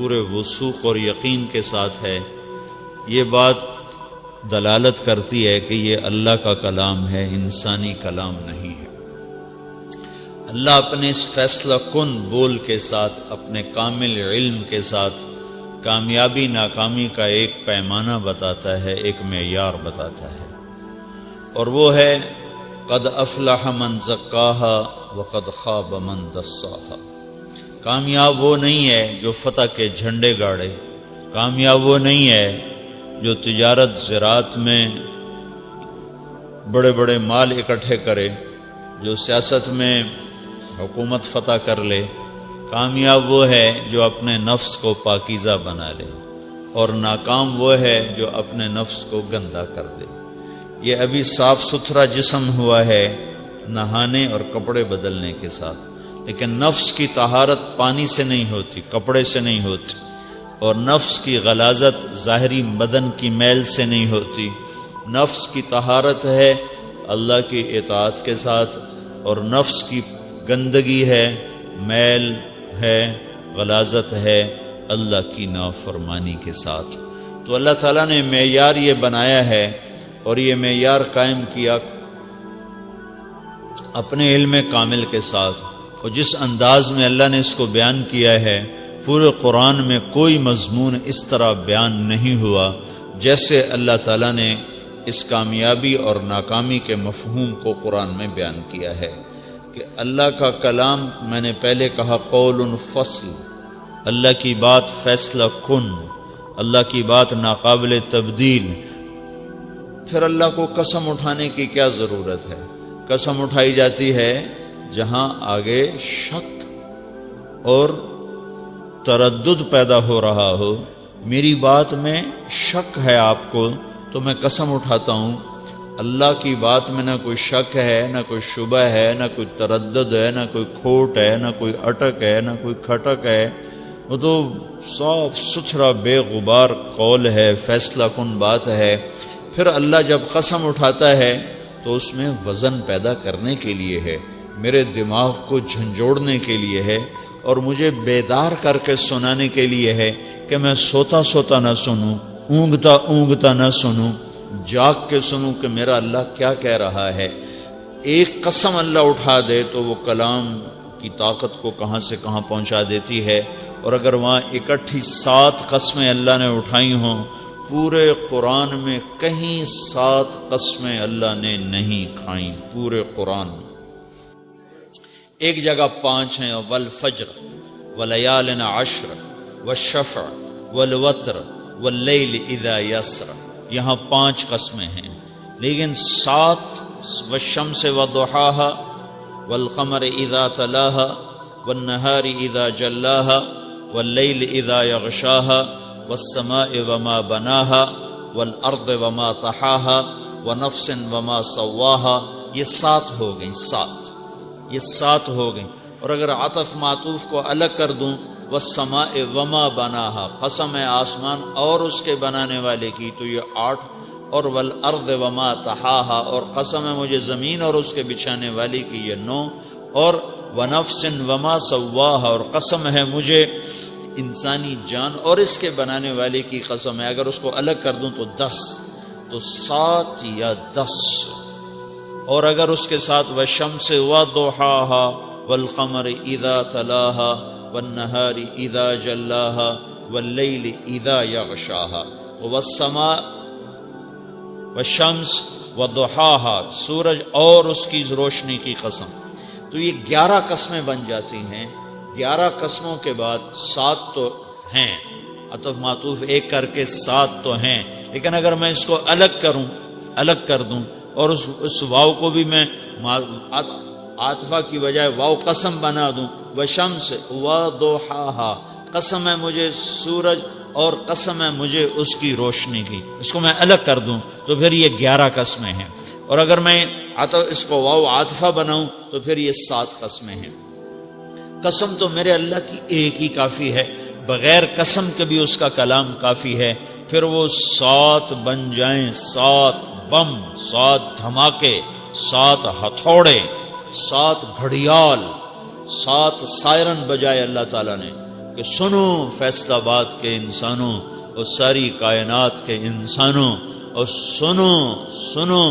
پورے وثوق اور یقین کے ساتھ ہے، یہ بات دلالت کرتی ہے کہ یہ اللہ کا کلام ہے، انسانی کلام نہیں ہے۔ اللہ اپنے اس فیصلہ کن بول کے ساتھ، اپنے کامل علم کے ساتھ کامیابی ناکامی کا ایک پیمانہ بتاتا ہے، ایک معیار بتاتا ہے، اور وہ ہے قد افلح من زکاہا وقد خاب من دساہا۔ کامیاب وہ نہیں ہے جو فتح کے جھنڈے گاڑے، کامیاب وہ نہیں ہے جو تجارت زراعت میں بڑے بڑے مال اکٹھے کرے، جو سیاست میں حکومت فتح کر لے۔ کامیاب وہ ہے جو اپنے نفس کو پاکیزہ بنا لے، اور ناکام وہ ہے جو اپنے نفس کو گندا کر دے۔ یہ ابھی صاف ستھرا جسم ہوا ہے نہانے اور کپڑے بدلنے کے ساتھ، لیکن نفس کی طہارت پانی سے نہیں ہوتی، کپڑے سے نہیں ہوتی، اور نفس کی غلاظت ظاہری بدن کی میل سے نہیں ہوتی۔ نفس کی طہارت ہے اللہ کی اطاعت کے ساتھ، اور نفس کی گندگی ہے، میل ہے، غلاظت ہے اللہ کی نافرمانی کے ساتھ۔ تو اللہ تعالیٰ نے معیار یہ بنایا ہے، اور یہ معیار قائم کیا اپنے علم کامل کے ساتھ، اور جس انداز میں اللہ نے اس کو بیان کیا ہے، پورے قرآن میں کوئی مضمون اس طرح بیان نہیں ہوا جیسے اللہ تعالیٰ نے اس کامیابی اور ناکامی کے مفہوم کو قرآن میں بیان کیا ہے کہ اللہ کا کلام، میں نے پہلے کہا قول فصل، اللہ کی بات فیصلہ کن، اللہ کی بات ناقابل تبدیل۔ پھر اللہ کو قسم اٹھانے کی کیا ضرورت ہے؟ قسم اٹھائی جاتی ہے جہاں آگے شک اور تردد پیدا ہو رہا ہو، میری بات میں شک ہے آپ کو، تو میں قسم اٹھاتا ہوں اللہ کی بات میں نہ کوئی شک ہے، نہ کوئی شبہ ہے، نہ کوئی تردد ہے، نہ کوئی کھوٹ ہے، نہ کوئی اٹک ہے، نہ کوئی کھٹک ہے، وہ تو صاف ستھرا بے غبار قول ہے، فیصلہ کن بات ہے۔ پھر اللہ جب قسم اٹھاتا ہے تو اس میں وزن پیدا کرنے کے لیے ہے، میرے دماغ کو جھنجھوڑنے کے لیے ہے، اور مجھے بیدار کر کے سنانے کے لیے ہے کہ میں سوتا سوتا نہ سنوں، اونگتا اونگتا نہ سنوں، جاگ کے سنوں کہ میرا اللہ کیا کہہ رہا ہے۔ ایک قسم اللہ اٹھا دے تو وہ کلام کی طاقت کو کہاں سے کہاں پہنچا دیتی ہے، اور اگر وہاں اکٹھی 7 قسمیں اللہ نے اٹھائی ہوں، پورے قرآن میں کہیں 7 قسمیں اللہ نے نہیں کھائیں، پورے قرآن میں ایک جگہ 5 ہیں، والفجر ولیال عشر والشفع والوتر واللیل اذا یسر، یہاں 5 قسمیں ہیں، لیکن 7 والشمس وضحاها والقمر اذا تلاها والنہار اذا جلاها واللیل اذا یغشاها والسماء وما بناها والارض وما طحاها ونفس وما سواها، یہ 7 ہو گئیں، 7 یہ 7 ہو گئیں۔ اور اگر عطف معطوف کو الگ کر دوں، والسماء وما بناها، قسم ہے آسمان اور اس کے بنانے والے کی، تو یہ 8، اور والارض وما طحاها، اور قسم ہے مجھے زمین اور اس کے بچھانے والی کی، یہ 9، اور ونفس وما سواها، اور قسم ہے مجھے انسانی جان اور اس کے بنانے والے کی قسم ہے، اگر اس کو الگ کر دوں تو 10، تو 7 یا 10، اور اگر اس کے ساتھ والشمس وضحاها والقمر اذا تلاها والنہار اذا جلاها واللیل اذا یغشاها والسماء والشمس وضحاها، سورج اور اس کی روشنی کی قسم، تو یہ 11 قسمیں بن جاتی ہیں۔ 11 قسموں کے بعد 7 تو ہیں، عطف معطوف ایک کر کے 7 تو ہیں، لیکن اگر میں اس کو الگ کروں، الگ کر دوں، اور اس واو کو بھی میں عاطفہ کی بجائے واو قسم بنا دوں، وشمس وضحاها، قسم ہے مجھے سورج اور قسم ہے مجھے اس کی روشنی کی، اس کو میں الگ کر دوں تو پھر یہ 11 قسمیں ہیں، اور اگر میں اس کو واو عاطفہ بناؤں تو پھر یہ 7 قسمیں ہیں۔ قسم تو میرے اللہ کی ایک ہی کافی ہے، بغیر قسم کے بھی اس کا کلام کافی ہے، پھر وہ 7 بن جائیں، 7 بم، 7 دھماکے، 7 ہتھوڑے، 7 گھڑیال، 7 سائرن بجائے اللہ تعالیٰ نے کہ کہ سنو فیصلہ آباد کے انسانوں اور ساری کائنات کے انسانوں، اور سنو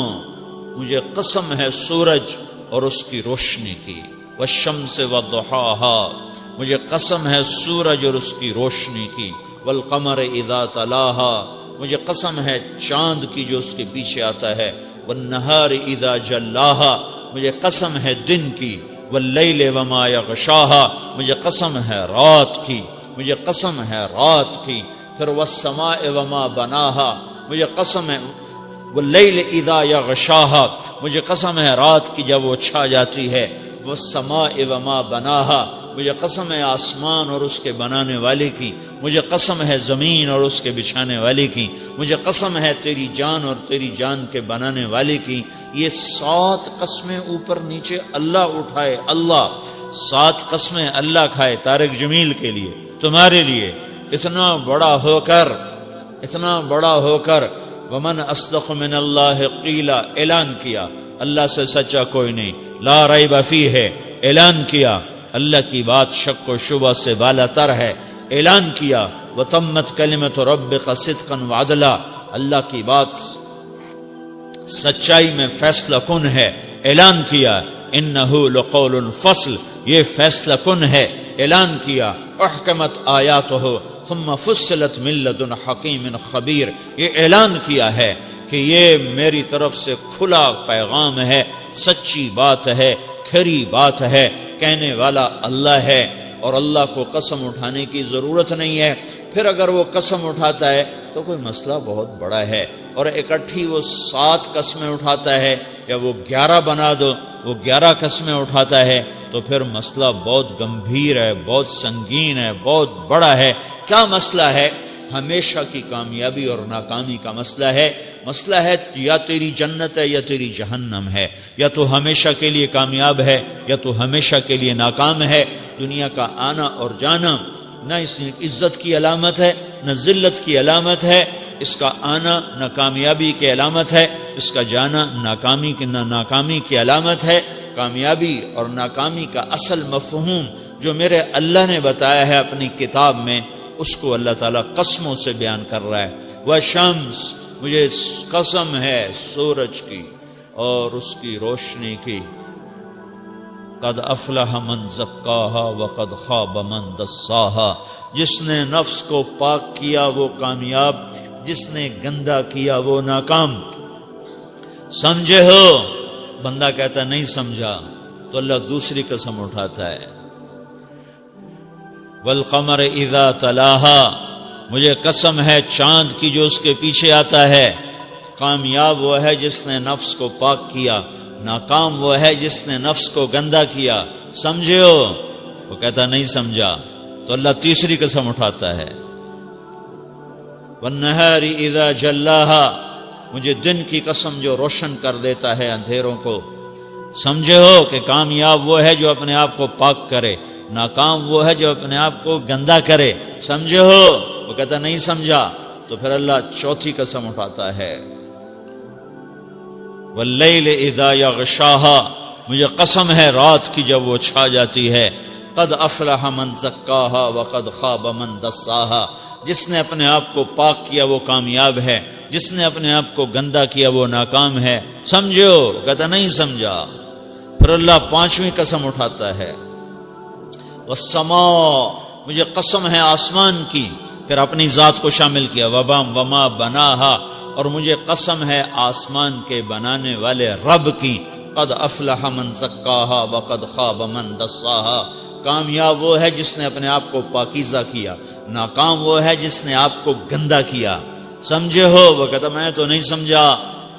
مجھے قسم ہے سورج اور اس کی روشنی کی، والشمس وضحاها، مجھے قسم ہے سورج اور اس کی روشنی کی، والقمر اذا تلاها، مجھے قسم ہے چاند کی جو اس کے پیچھے آتا ہے، والنہار اذا جلاها، مجھے قسم ہے دن کی، واللیل وما یغشاها، مجھے قسم ہے رات کی، مجھے قسم ہے رات کی، پھر والسماء وما بناها، مجھے قسم ہے واللیل اذا یغشاها، مجھے قسم ہے رات کی جب وہ چھا جاتی ہے، والسماء وما بناها، مجھے قسم ہے آسمان اور اس کے بنانے والے کی، مجھے قسم ہے زمین اور اس کے بچھانے والے کی، مجھے قسم ہے تیری جان اور تیری جان کے بنانے والے کی۔ یہ 7 قسمیں اوپر نیچے اللہ اٹھائے، اللہ 7 قسمیں اللہ کھائے طارق جمیل کے لیے، تمہارے لیے، اتنا بڑا ہو کر ومن اصدق من اللہ قیلا، اعلان کیا اللہ سے سچا کوئی نہیں، لا ریب فیہ ہے، اعلان کیا اللہ کی بات شک و شبہ سے بالا تر ہے، اعلان کیا وتمت کلمۃ ربک صدقا وعدلا، اللہ کی بات سچائی میں فیصلہ کن ہے، اعلان کیا انہ لقول الفصل، یہ فیصلہ کن ہے، اعلان کیا احکمت آیاتہ ثم فصلت من لدن حکیم خبیر، یہ اعلان کیا ہے کہ یہ میری طرف سے کھلا پیغام ہے، سچی بات ہے، کھری بات ہے، کہنے والا اللہ ہے، اور اللہ کو قسم اٹھانے کی ضرورت نہیں ہے۔ پھر اگر وہ قسم اٹھاتا ہے تو کوئی مسئلہ بہت بڑا ہے، اور اکٹھی وہ 7 قسمیں اٹھاتا ہے یا وہ 11 بنا دو، وہ 11 قسمیں اٹھاتا ہے تو پھر مسئلہ بہت گمبھیر ہے، بہت سنگین ہے، بہت بڑا ہے۔ کیا مسئلہ ہے؟ ہمیشہ کی کامیابی اور ناکامی کا مسئلہ ہے یا تیری جنت ہے یا تیری جہنم ہے، یا تو ہمیشہ کے لیے کامیاب ہے یا تو ہمیشہ کے لیے ناکام ہے۔ دنیا کا آنا اور جانا نہ اس میں عزت کی علامت ہے نہ ذلت کی علامت ہے، اس کا آنا نہ کامیابی کی علامت ہے، اس کا جانا ناکامی کی علامت ہے۔ کامیابی اور ناکامی کا اصل مفہوم جو میرے اللہ نے بتایا ہے اپنی کتاب میں، اس کو اللہ تعالیٰ قسموں سے بیان کر رہا ہے۔ وَالشَّمْسِ، مجھے قسم ہے سورج کی اور اس کی روشنی کی، قد افلح من زکاہا وقد خواب من دساہا، جس نے نفس کو پاک کیا وہ کامیاب، جس نے گندا کیا وہ ناکام۔ سمجھے ہو؟ بندہ کہتا نہیں سمجھا تو اللہ دوسری قسم اٹھاتا ہے، والقمر اذا تلاہا، مجھے قسم ہے چاند کی جو اس کے پیچھے آتا ہے۔ کامیاب وہ ہے جس نے نفس کو پاک کیا، ناکام وہ ہے جس نے نفس کو گندا کیا۔ سمجھے ہو؟ وہ کہتا نہیں سمجھا تو اللہ تیسری قسم اٹھاتا ہے، والنہار اذا جلاہا، مجھے دن کی قسم جو روشن کر دیتا ہے اندھیروں کو۔ سمجھے ہو کہ کامیاب وہ ہے جو اپنے آپ کو پاک کرے، ناکام وہ ہے جو اپنے آپ کو گندا کرے۔ سمجھے ہو؟ وہ کہتا نہیں سمجھا تو پھر اللہ چوتھی قسم اٹھاتا ہے، واللیل اذا یغشاہا، مجھے قسم ہے رات کی جب وہ چھا جاتی ہے، قد افلح من زکاہا وقد خواب من دساہا، جس نے اپنے آپ کو پاک کیا وہ کامیاب ہے، جس نے اپنے آپ کو گندا کیا وہ ناکام ہے۔ سمجھو؟ کہتا نہیں سمجھا۔ پھر اللہ پانچویں قسم اٹھاتا ہے، والسماء، مجھے قسم ہے آسمان کی، پھر اپنی ذات کو شامل کیا، وما بناہا، اور مجھے قسم ہے آسمان کے بنانے والے رب کی، قد افلح من زکاہا وقد خواب من دساہا، کامیاب وہ ہے جس نے اپنے آپ کو پاکیزہ کیا، ناکام وہ ہے جس نے آپ کو گندا کیا۔ سمجھے ہو؟ وہ کہتا میں تو نہیں سمجھا،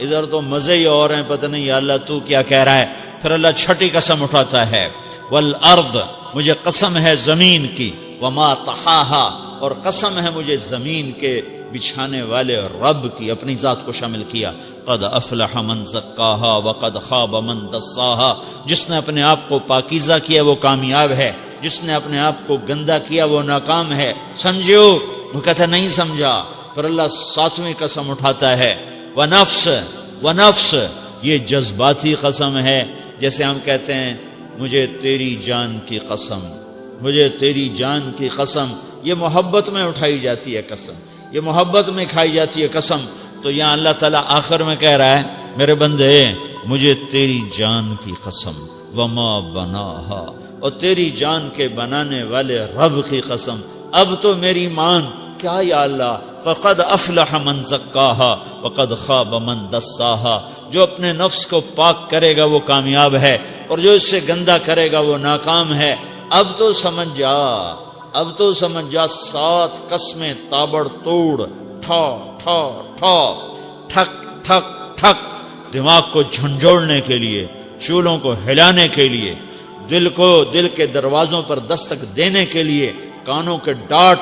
ادھر تو مزے ہی اور ہیں، پتہ نہیں یا اللہ تو کیا کہہ رہا ہے۔ پھر اللہ چھٹی قسم اٹھاتا ہے، والارض، مجھے قسم ہے زمین کی، وما طحاہا، اور قسم ہے مجھے زمین کے بچھانے والے رب کی، اپنی ذات کو شامل کیا، قد افلح من زکاہا وقد خواب من دساہا، جس نے اپنے آپ کو پاکیزہ کیا وہ کامیاب ہے، جس نے اپنے آپ کو گندا کیا وہ ناکام ہے۔ سمجھو؟ وہ کہتا نہیں سمجھا۔ پھر اللہ ساتویں قسم اٹھاتا ہے، ونفس، یہ جذباتی قسم ہے، جیسے ہم کہتے ہیں مجھے تیری جان کی قسم، مجھے تیری جان کی قسم. یہ محبت میں اٹھائی جاتی ہے قسم, یہ محبت میں کھائی جاتی ہے قسم. تو یہاں اللہ تعالیٰ آخر میں کہہ رہا ہے میرے بندے مجھے تیری جان کی قسم, وما بناہا, اور تیری جان کے بنانے والے رب کی قسم, اب تو میری مان. کیا یا اللہ, فقد افلح من زکاہا وقد خاب من دساہا, جو اپنے نفس کو پاک کرے گا وہ کامیاب ہے, اور جو اس سے گندا کرے گا وہ ناکام ہے. اب تو سمجھ جا, اب تو سمجھ جا, 7 قسمیں تابڑ توڑ, ٹھا ٹھا ٹھا, ٹھک ٹھک ٹھک, دماغ کو جھنجھوڑنے کے لیے, چولوں کو ہلانے کے لیے, دل کو دل کے دروازوں پر دستک دینے کے لیے, کانوں کے ڈاٹ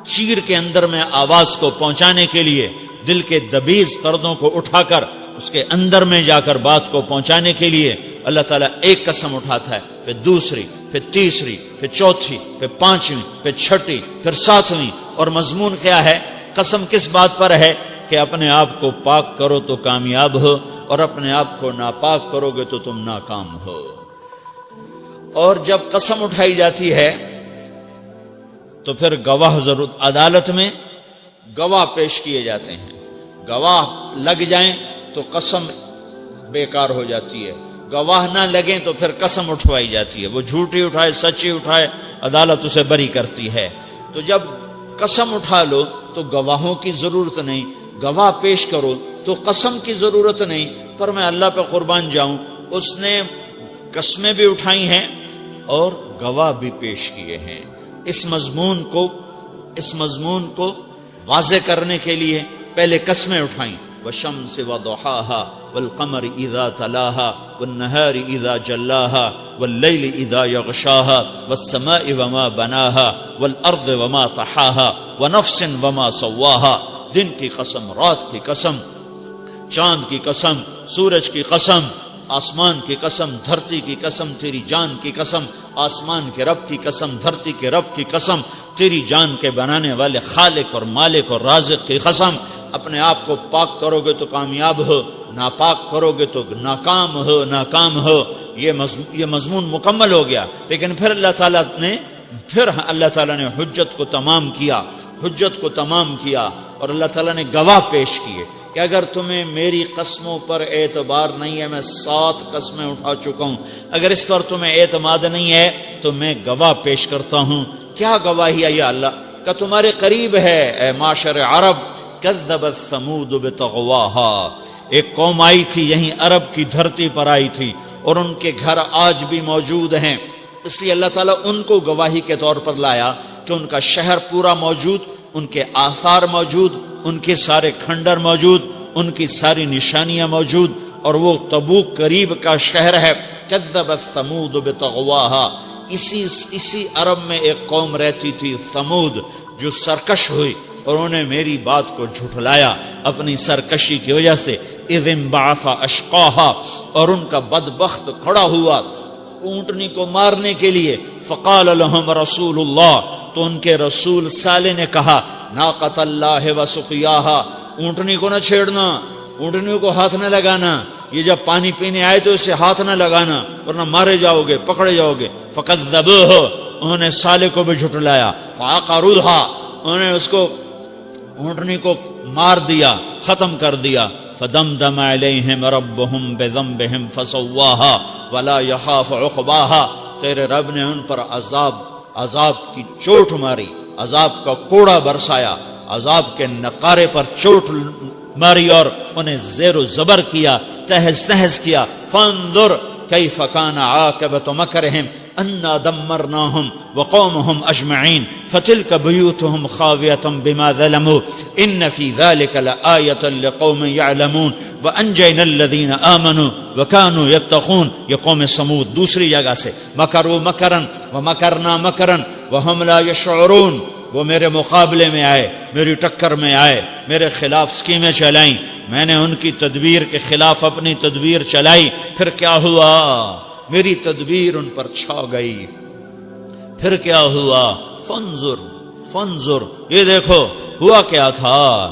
چیر کے اندر میں آواز کو پہنچانے کے لیے, دل کے دبیز پردوں کو اٹھا کر اس کے اندر میں جا کر بات کو پہنچانے کے لیے اللہ تعالیٰ ایک قسم اٹھاتا ہے, پھر دوسری, پھر تیسری, پھر چوتھی, پھر 5ویں, پھر 6ٹھی, پھر 7ویں. اور مضمون کیا ہے؟ قسم کس بات پر ہے کہ اپنے آپ کو پاک کرو تو کامیاب ہو, اور اپنے آپ کو ناپاک کرو گے تو تم ناکام ہو. اور جب قسم اٹھائی جاتی ہے تو پھر گواہ ضرور, عدالت میں گواہ پیش کیے جاتے ہیں. گواہ لگ جائیں تو قسم بیکار ہو جاتی ہے, گواہ نہ لگیں تو پھر قسم اٹھوائی جاتی ہے. وہ جھوٹی اٹھائے سچی اٹھائے عدالت اسے بری کرتی ہے. تو جب قسم اٹھا لو تو گواہوں کی ضرورت نہیں, گواہ پیش کرو تو قسم کی ضرورت نہیں. پر میں اللہ پہ قربان جاؤں, اس نے قسمیں بھی اٹھائی ہیں اور گواہ بھی پیش کیے ہیں. اس مضمون کو واضح کرنے کے لیے پہلے قسمیں اٹھائیں, والشمس وضحاها والقمر اذا تلاها والنهار اذا جلاها والليل اذا يغشاها والسماء وما بناها والارض وما طحاها ونفس وما سواها. دن کی قسم, رات کی قسم, چاند کی قسم, سورج کی قسم, آسمان کی قسم, دھرتی کی قسم, تیری جان کی قسم, آسمان کے رب کی قسم, دھرتی کے رب کی قسم, تیری جان کے بنانے والے خالق اور مالک اور رازق کی قسم. اپنے آپ کو پاک کرو گے تو کامیاب ہو, ناپاک کرو گے تو ناکام ہو, ناکام ہو. یہ مضمون مکمل ہو گیا. لیکن پھر اللہ تعالیٰ نے حجت کو تمام کیا, حجت کو تمام کیا, اور اللہ تعالیٰ نے گواہ پیش کیے کہ اگر تمہیں میری قسموں پر اعتبار نہیں ہے, میں 7 قسمیں اٹھا چکا ہوں, اگر اس پر تمہیں اعتماد نہیں ہے تو میں گواہ پیش کرتا ہوں. کیا گواہی ہے یا اللہ کا تمہارے قریب ہے؟ اے معاشر عرب, کذبت ثمود بطغواہا, ایک قوم آئی تھی یہیں عرب کی دھرتی پر آئی تھی, اور ان کے گھر آج بھی موجود ہیں. اس لیے اللہ تعالیٰ ان کو گواہی کے طور پر لایا کہ ان کا شہر پورا موجود, ان کے آثار موجود, ان کے سارے کھنڈر موجود, ان کی ساری نشانیاں موجود, اور وہ تبوک قریب کا شہر ہے. کذبت ثمود بطغواہا, اسی عرب میں ایک قوم رہتی تھی ثمود, جو سرکش ہوئی اور انہوں نے میری بات کو جھٹلایا اپنی سرکشی کی وجہ سے. اذ انبعث اشقاہا, اور ان کا بدبخت کھڑا ہوا اونٹنی کو مارنے کے لیے. فقال لهم رسول اللہ, تو ان کے رسول صالح نے کہا, ناقۃ اللہ وسقیاہا, اونٹنی کو نہ چھیڑنا, اونٹنی کو ہاتھ نہ لگانا, یہ جب پانی پینے آئے تو اسے ہاتھ نہ لگانا ورنہ مارے جاؤ گے, پکڑے جاؤ گے. فکذبوہ, انہوں نے صالح کو بھی جھٹلایا. فعقروہا, انہوں نے اس کو اونٹنی کو مار دیا, ختم کر دیا. فدمدم علیہم ربہم بذنبہم فسواہا ولا یخاف عقباہا, تیرے رب نے ان پر عذاب کی چوٹ ماری, عذاب کا کوڑا برسایا, عذاب کے نقارے پر چوٹ ماری اور انہیں زیر و زبر کیا, تہز تہز کیا. فانظر کیف کان عاقبۃ مکرہم انا دمرناہم وقومہم اجمعین فتلک بیوتہم خاویۃ بما ظلموا ان فی ذلک لآیۃ لقوم یعلمون وانجینا الذین آمنوا وکانوا یتقون. یہ قوم سمود دوسری جگہ سے, مکروا مکرا ومکرنا مکرا وہم لا یشعرون, وہ میرے مقابلے میں آئے, میری ٹکر میں آئے, میرے خلاف اسکیمیں چلائیں, میں نے ان کی تدبیر کے خلاف اپنی تدبیر چلائی. پھر کیا ہوا؟ میری تدبیر ان پر چھا گئی. پھر کیا ہوا؟ فانظر, یہ دیکھو ہوا کیا تھا.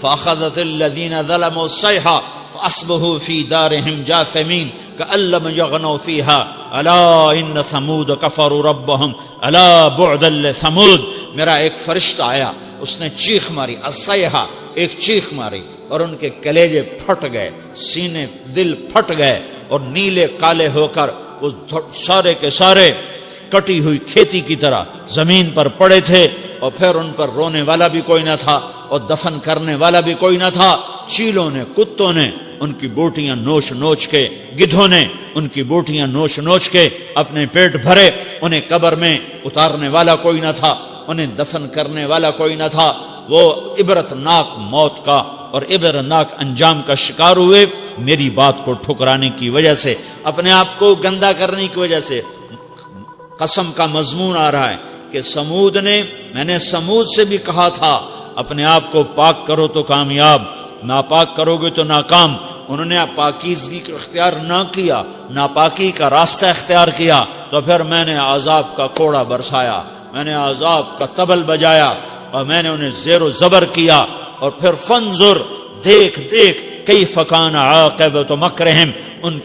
فاخذت الذین ظلموا الصیحہ فاصبحوا فی دارہم جاثمین كأن لم يغنوا فيها الا ان ثمود كفروا ربهم الا بعدا لثمود. میرا ایک فرشتہ آیا، اس نے چیخ ماری، الصیحہ، ایک چیخ ماری، اور ان کے کلیجے پھٹ گئے، سینے دل پھٹ گئے، اور نیلے کالے ہو کر وہ سارے کے سارے کٹی ہوئی کھیتی کی طرح زمین پر پڑے تھے، اور پھر ان پر رونے والا بھی کوئی نہ تھا اور دفن کرنے والا بھی کوئی نہ تھا. چیلوں نے، کتوں نے ان کی بوٹیاں نوچ نوچ کے، گدھوں نے ان کی بوٹیاں نوچ نوچ کے اپنے پیٹ بھرے. انہیں قبر میں اتارنے والا کوئی نہ تھا، انہیں دفن کرنے والا کوئی نہ تھا. وہ عبرتناک موت کا اور عبرتناک انجام کا شکار ہوئے میری بات کو ٹھکرانے کی وجہ سے، اپنے آپ کو گندا کرنے کی وجہ سے. قسم کا مضمون آ رہا ہے کہ سمود نے، میں نے سمود سے بھی کہا تھا اپنے آپ کو پاک کرو تو کامیاب، ناپاک کرو گے تو ناکام. انہوں نے پاکیزگی کا اختیار نہ کیا، ناپاکی کا راستہ اختیار کیا، تو پھر میں نے عذاب کا کوڑا برسایا، میں نے عذاب کا طبل بجایا، اور میں نے انہیں زیر و زبر کیا. اور پھر فنظر، دیکھ دیکھ کیف کان عاقبۃ مکرہم، ان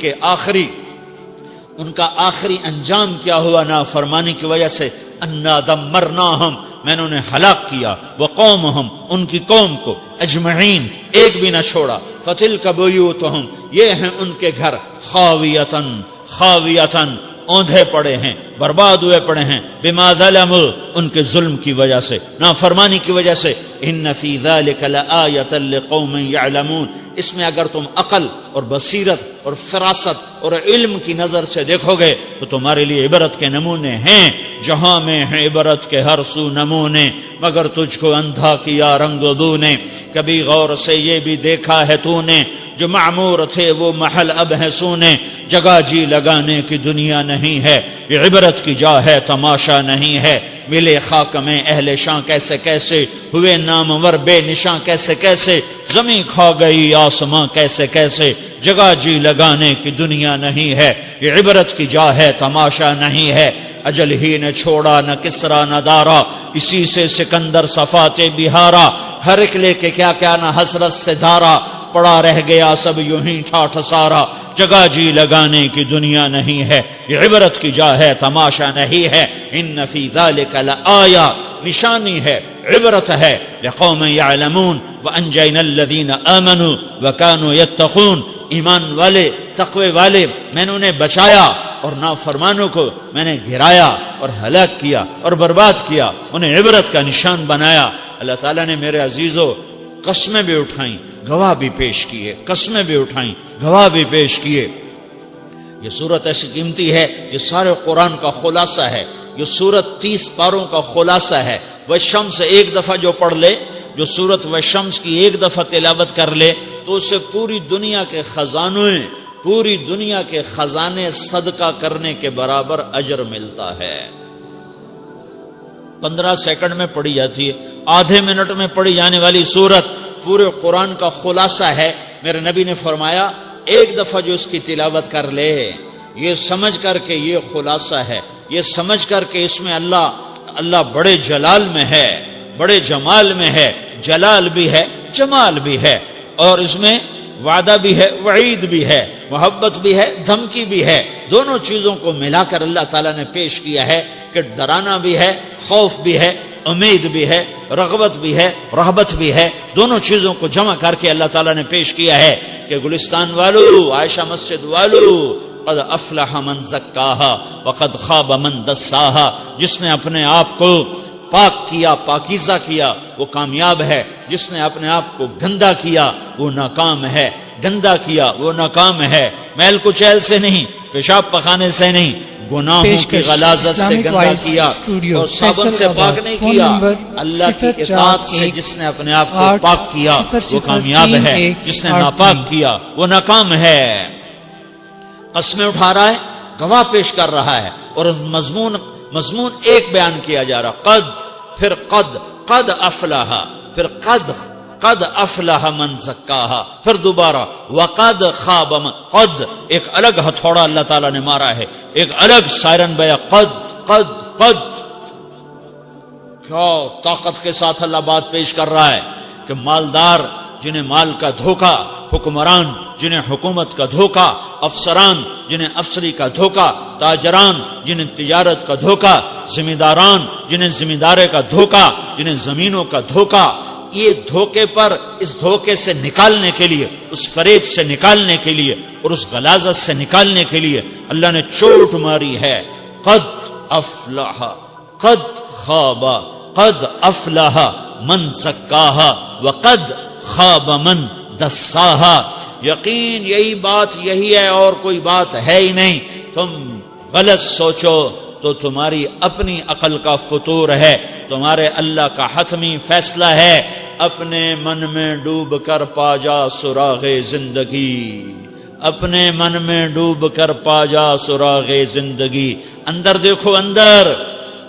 کا آخری انجام کیا ہوا نافرمانی کی وجہ سے. انا دمرناہم، میں نے انہیں ہلاک کیا، وقومہم، ان کی قوم کو، اجمعین، ایک بھی نہ چھوڑا. فتلک بیوتہم، یہ ہیں ان کے گھر، خاویتن، خاویتن، اوندھے پڑے ہیں، برباد ہوئے پڑے ہیں، بما ظلموا، ان کے ظلم کی وجہ سے، نافرمانی کی وجہ سے. ان فی ذلک لآیۃ لقوم یعلمون، اس میں اگر تم عقل اور بصیرت اور فراست اور علم کی نظر سے دیکھو گے تو تمہارے لیے عبرت کے نمونے ہیں. جہاں میں ہیں عبرت کے ہر سو نمونے، مگر تجھ کو اندھا کیا رنگ بو نے. کبھی غور سے یہ بھی دیکھا ہے تو نے، جو معمور تھے وہ محل اب ہے سونے. جگہ جی لگانے کی دنیا نہیں ہے، یہ عبرت کی جا ہے، تماشا نہیں ہے. ملے خاک میں اہل شاں کیسے کیسے، ہوئے نامور بے نشاں کیسے کیسے، زمین کھا گئی آسماں کیسے کیسے. جگہ جی لگانے کی دنیا نہیں ہے، یہ عبرت کی جا ہے، تماشا نہیں ہے. اجل ہی نے چھوڑا نہ کسرا نہ دارا، اسی سے سکندر صفات بہارا. ہر ایک لے کے کیا کیا نہ حسرت سے دھارا، پڑا رہ گیا سب یوں ہی ٹھاٹھ سارا. جگہ جی لگانے کی دنیا نہیں ہے، یہ عبرت کی جا ہے، تماشا نہیں ہے. ان فی ذلک لآیہ، نشانی ہے، عبرت ہے، لقوم یعلمون. وانجینا الذین آمنوا وکانوا یتقون، ایمان والے، تقوی والے میں نے انہیں بچایا، اور نافرمانوں کو میں نے گرایا اور ہلاک کیا اور برباد کیا، انہیں عبرت کا نشان بنایا. اللہ تعالیٰ نے میرے عزیزو قسمیں بھی اٹھائیں، گواہ بھی پیش کیے، قسمیں بھی اٹھائیں، گواہ بھی پیش کیے. یہ صورت ایسی قیمتی ہے، یہ سارے قرآن کا خلاصہ ہے. یہ صورت 30 پاروں کا خلاصہ ہے. والشمس ایک دفعہ جو پڑھ لے، جو صورت والشمس کی ایک دفعہ تلاوت کر لے تو اسے پوری دنیا کے خزانوں، پوری دنیا کے خزانے صدقہ کرنے کے برابر اجر ملتا ہے. 15 سیکنڈ میں پڑھی جاتی ہے، آدھے منٹ میں پڑھی جانے والی صورت پورے قرآن کا خلاصہ ہے. میرے نبی نے فرمایا ایک دفعہ جو اس کی تلاوت کر لے، یہ سمجھ کر کے یہ خلاصہ ہے، یہ سمجھ کر کے اس میں اللہ بڑے جلال میں ہے، بڑے جمال میں ہے، جلال بھی ہے، جمال بھی ہے، اور اس میں وعدہ بھی ہے، وعید بھی ہے، محبت بھی ہے، دھمکی بھی ہے. دونوں چیزوں کو ملا کر اللہ تعالیٰ نے پیش کیا ہے کہ ڈرانا بھی ہے، خوف بھی ہے، امید بھی ہے، رغبت بھی ہے، رہبت بھی ہے. دونوں چیزوں کو جمع کر کے اللہ تعالیٰ نے پیش کیا ہے کہ گلستان والو، عائشہ مسجد والو، قد افلح من زکاہا وقد خاب من دساہا، جس نے اپنے آپ کو پاک کیا، پاکیزہ کیا، وہ کامیاب ہے. جس نے اپنے آپ کو گندا کیا وہ ناکام ہے، گندا کیا وہ ناکام ہے. میل کچیل سے نہیں، پیشاب پخانے سے نہیں، گناہوں کی غلاظت سے گندا کیا اور صابن سے پاک نہیں کیا. اللہ کی اطاعت سے جس نے اپنے آپ کو پاک کیا وہ کامیاب ہے، جس نے ناپاک کیا وہ ناکام ہے. قسمیں اٹھا رہا ہے، گواہ پیش کر رہا ہے، اور مضمون ایک بیان کیا جا رہا، قد، پھر قد افلح، پھر قد افلح من زکاہا، پھر دوبارہ وقد خاب من، قد ایک الگ ہتھوڑا اللہ تعالیٰ نے مارا ہے، ایک الگ سائرن بیا، قد. کیا طاقت کے ساتھ اللہ بات پیش کر رہا ہے کہ مالدار جنہیں مال کا دھوکہ، حکمران جنہیں حکومت کا دھوکہ، افسران جنہیں افسری کا دھوکہ، تاجران جنہیں تجارت کا دھوکہ، ذمہ داران جنہیں ذمہ دارے کا دھوکہ، جنہیں زمینوں کا دھوکہ، یہ دھوکے پر اس دھوکے سے نکالنے کے لیے، اس فریب سے نکالنے کے لیے اور اس غلاظت سے نکالنے کے لیے اللہ نے چوٹ ماری ہے۔ قد افلح قد خواب قد افلح من زکاہا وقد خواب من دساہا۔ یقین یہی بات یہی ہے اور کوئی بات ہے ہی نہیں۔ تم غلط سوچو تو تمہاری اپنی عقل کا فطور ہے، تمہارے اللہ کا حتمی فیصلہ ہے۔ اپنے من میں ڈوب کر پا جا سراغ زندگی، اپنے من میں ڈوب کر پا جا سراغ زندگی۔ اندر دیکھو، اندر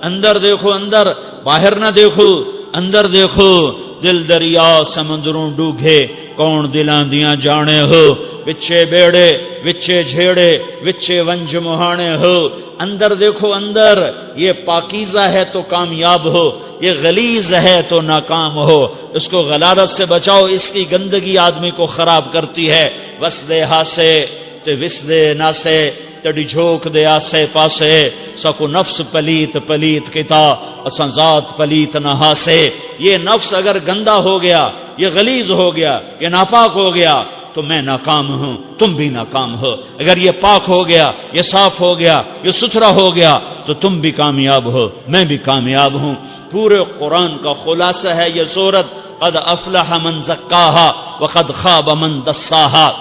اندر دیکھو، اندر باہر نہ دیکھو، اندر دیکھو۔ دل دریا سمندروں ڈوگے، کون دلاں دیاں جانے ہو، وچے بیڑے وچے جھیڑے وچے ونج مہانے ہو۔ اندر دیکھو، اندر۔ یہ پاکیزہ ہے تو کامیاب ہو، یہ غلیظ ہے تو ناکام ہو۔ اس کو غلالت سے بچاؤ، اس کی گندگی آدمی کو خراب کرتی ہے۔ وسدے ہاسے تے وسدے ناسے تڑی جھوک دے آسے پاسے، سکو نفس پلیت پلیت کتا اساں ذات پلیت نہ ہاسے۔ یہ نفس اگر گندا ہو گیا، یہ غلیظ ہو گیا، یہ ناپاک ہو گیا تو میں ناکام ہوں، تم بھی ناکام ہو۔ اگر یہ پاک ہو گیا، یہ صاف ہو گیا، یہ ستھرا ہو گیا تو تم بھی کامیاب ہو، میں بھی کامیاب ہوں۔ پورے قرآن کا خلاصہ ہے یہ سورت، قد افلح من زکاہا وقد خواب من دساہا۔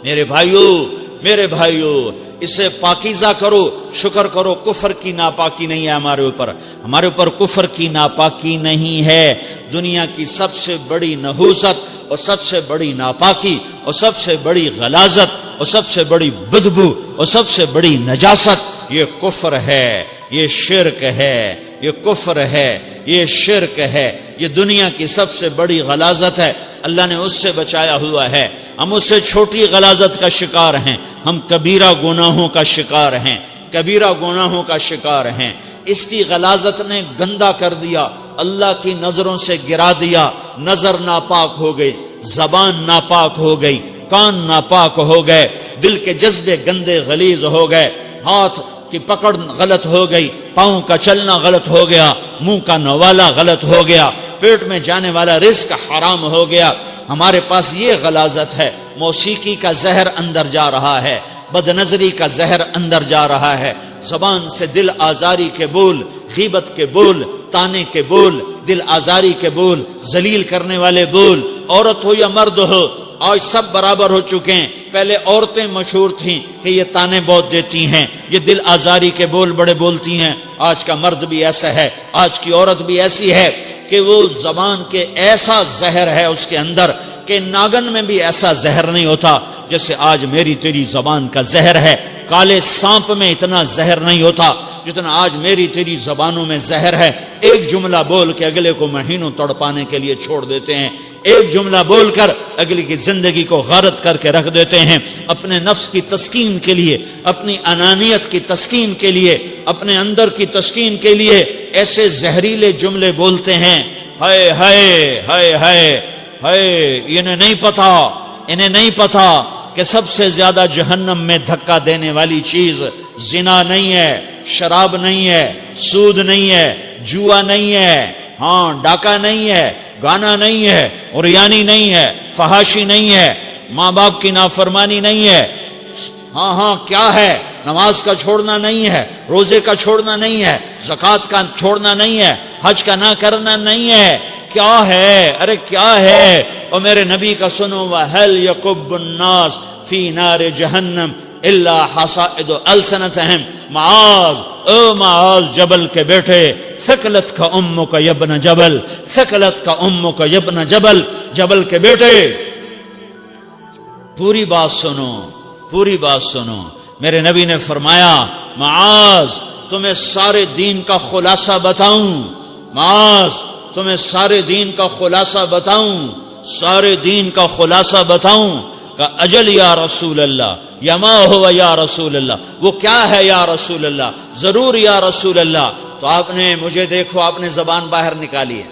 میرے بھائیو، میرے بھائیو، اسے پاکیزہ کرو، شکر کرو۔ کفر کی ناپاکی نہیں ہے ہمارے اوپر، ہمارے اوپر کفر کی ناپاکی نہیں ہے۔ دنیا کی سب سے بڑی نحوست اور سب سے بڑی ناپاکی اور سب سے بڑی غلاظت اور سب سے بڑی بدبو اور سب سے بڑی نجاست یہ کفر ہے، یہ شرک ہے، یہ کفر ہے، یہ شرک ہے۔ یہ دنیا کی سب سے بڑی غلاظت ہے، اللہ نے اس سے بچایا ہوا ہے۔ ہم اس سے چھوٹی غلاظت کا شکار ہیں، ہم کبیرہ گناہوں کا شکار ہیں، کبیرہ گناہوں کا شکار ہیں۔ اس کی غلاظت نے گندا کر دیا، اللہ کی نظروں سے گرا دیا۔ نظر ناپاک ہو گئی، زبان ناپاک ہو گئی، کان ناپاک ہو گئے، دل کے جذبے گندے غلیظ ہو گئے، ہاتھ کی پکڑ غلط ہو گئی، پاؤں کا چلنا غلط ہو گیا، منہ کا نوالا غلط ہو گیا، پیٹ میں جانے والا رزق حرام ہو گیا۔ ہمارے پاس یہ غلاظت ہے۔ موسیقی کا زہر اندر جا رہا ہے، بد نظری کا زہر اندر جا رہا ہے، زبان سے دل آزاری کے بول، غیبت کے بول، تانے کے بول، دل آزاری کے بول، ذلیل کرنے والے بول، عورت ہو یا مرد ہو آج سب برابر ہو چکے ہیں۔ پہلے عورتیں مشہور تھیں کہ یہ تانے بہت دیتی ہیں، یہ دل آزاری کے بول بڑے بولتی ہیں۔ آج کا مرد بھی ایسا ہے، آج کی عورت بھی ایسی ہے کہ وہ زبان کے ایسا زہر ہے اس کے اندر کہ ناگن میں بھی ایسا زہر نہیں ہوتا جیسے آج میری تیری زبان کا زہر ہے۔ کالے سانپ میں اتنا زہر نہیں ہوتا جتنا آج میری تیری زبانوں میں زہر ہے۔ ایک جملہ بول کے اگلے کو مہینوں تڑپانے کے لیے چھوڑ دیتے ہیں، ایک جملہ بول کر اگلی کی زندگی کو غارت کر کے رکھ دیتے ہیں۔ اپنے نفس کی تسکین کے لیے، اپنی انانیت کی تسکین کے لیے، اپنے اندر کی تسکین کے لیے ایسے زہریلے جملے بولتے ہیں۔ ہائے ہائے ہائے ہائے ہائے، انہیں نہیں پتا، انہیں نہیں پتا کہ سب سے زیادہ جہنم میں دھکا دینے والی چیز زنا نہیں ہے، شراب نہیں ہے، سود نہیں ہے، جوا نہیں ہے، ہاں ڈاکہ نہیں ہے، گانا نہیں ہے، عریانی نہیں ہے، فحاشی نہیں ہے، ماں باپ کی نافرمانی نہیں ہے، ہاں کیا ہے، نماز کا چھوڑنا نہیں ہے، روزے کا چھوڑنا نہیں ہے، زکوٰۃ کا چھوڑنا نہیں ہے، حج کا نہ کرنا نہیں ہے۔ کیا ہے؟ ارے کیا ہے؟ اور میرے نبی کا سنو، وَهَلْ يَكُبُّ النَّاسُ فِي نَارِ جَهَنَّمَ إِلَّا حَصَائِدُ أَلْسِنَتِهِمْ۔ معاذ، او معاذ جبل کے بیٹے، ثقلت کا امک یا ابن جبل، ثقلت کا امک یا ابن جبل، جبل کے بیٹے پوری بات سنو، پوری بات سنو۔ میرے نبی نے فرمایا، معاذ تمہیں سارے دین کا خلاصہ بتاؤں، معاذ تمہیں سارے دین کا خلاصہ بتاؤں، سارے دین کا خلاصہ بتاؤں؟ کہ اجل یا رسول اللہ، یا ما ہوا یا رسول اللہ، وہ کیا ہے یا رسول اللہ؟ ضرور یا رسول اللہ۔ تو آپ نے مجھے دیکھو، آپ نے زبان باہر نکالی ہے،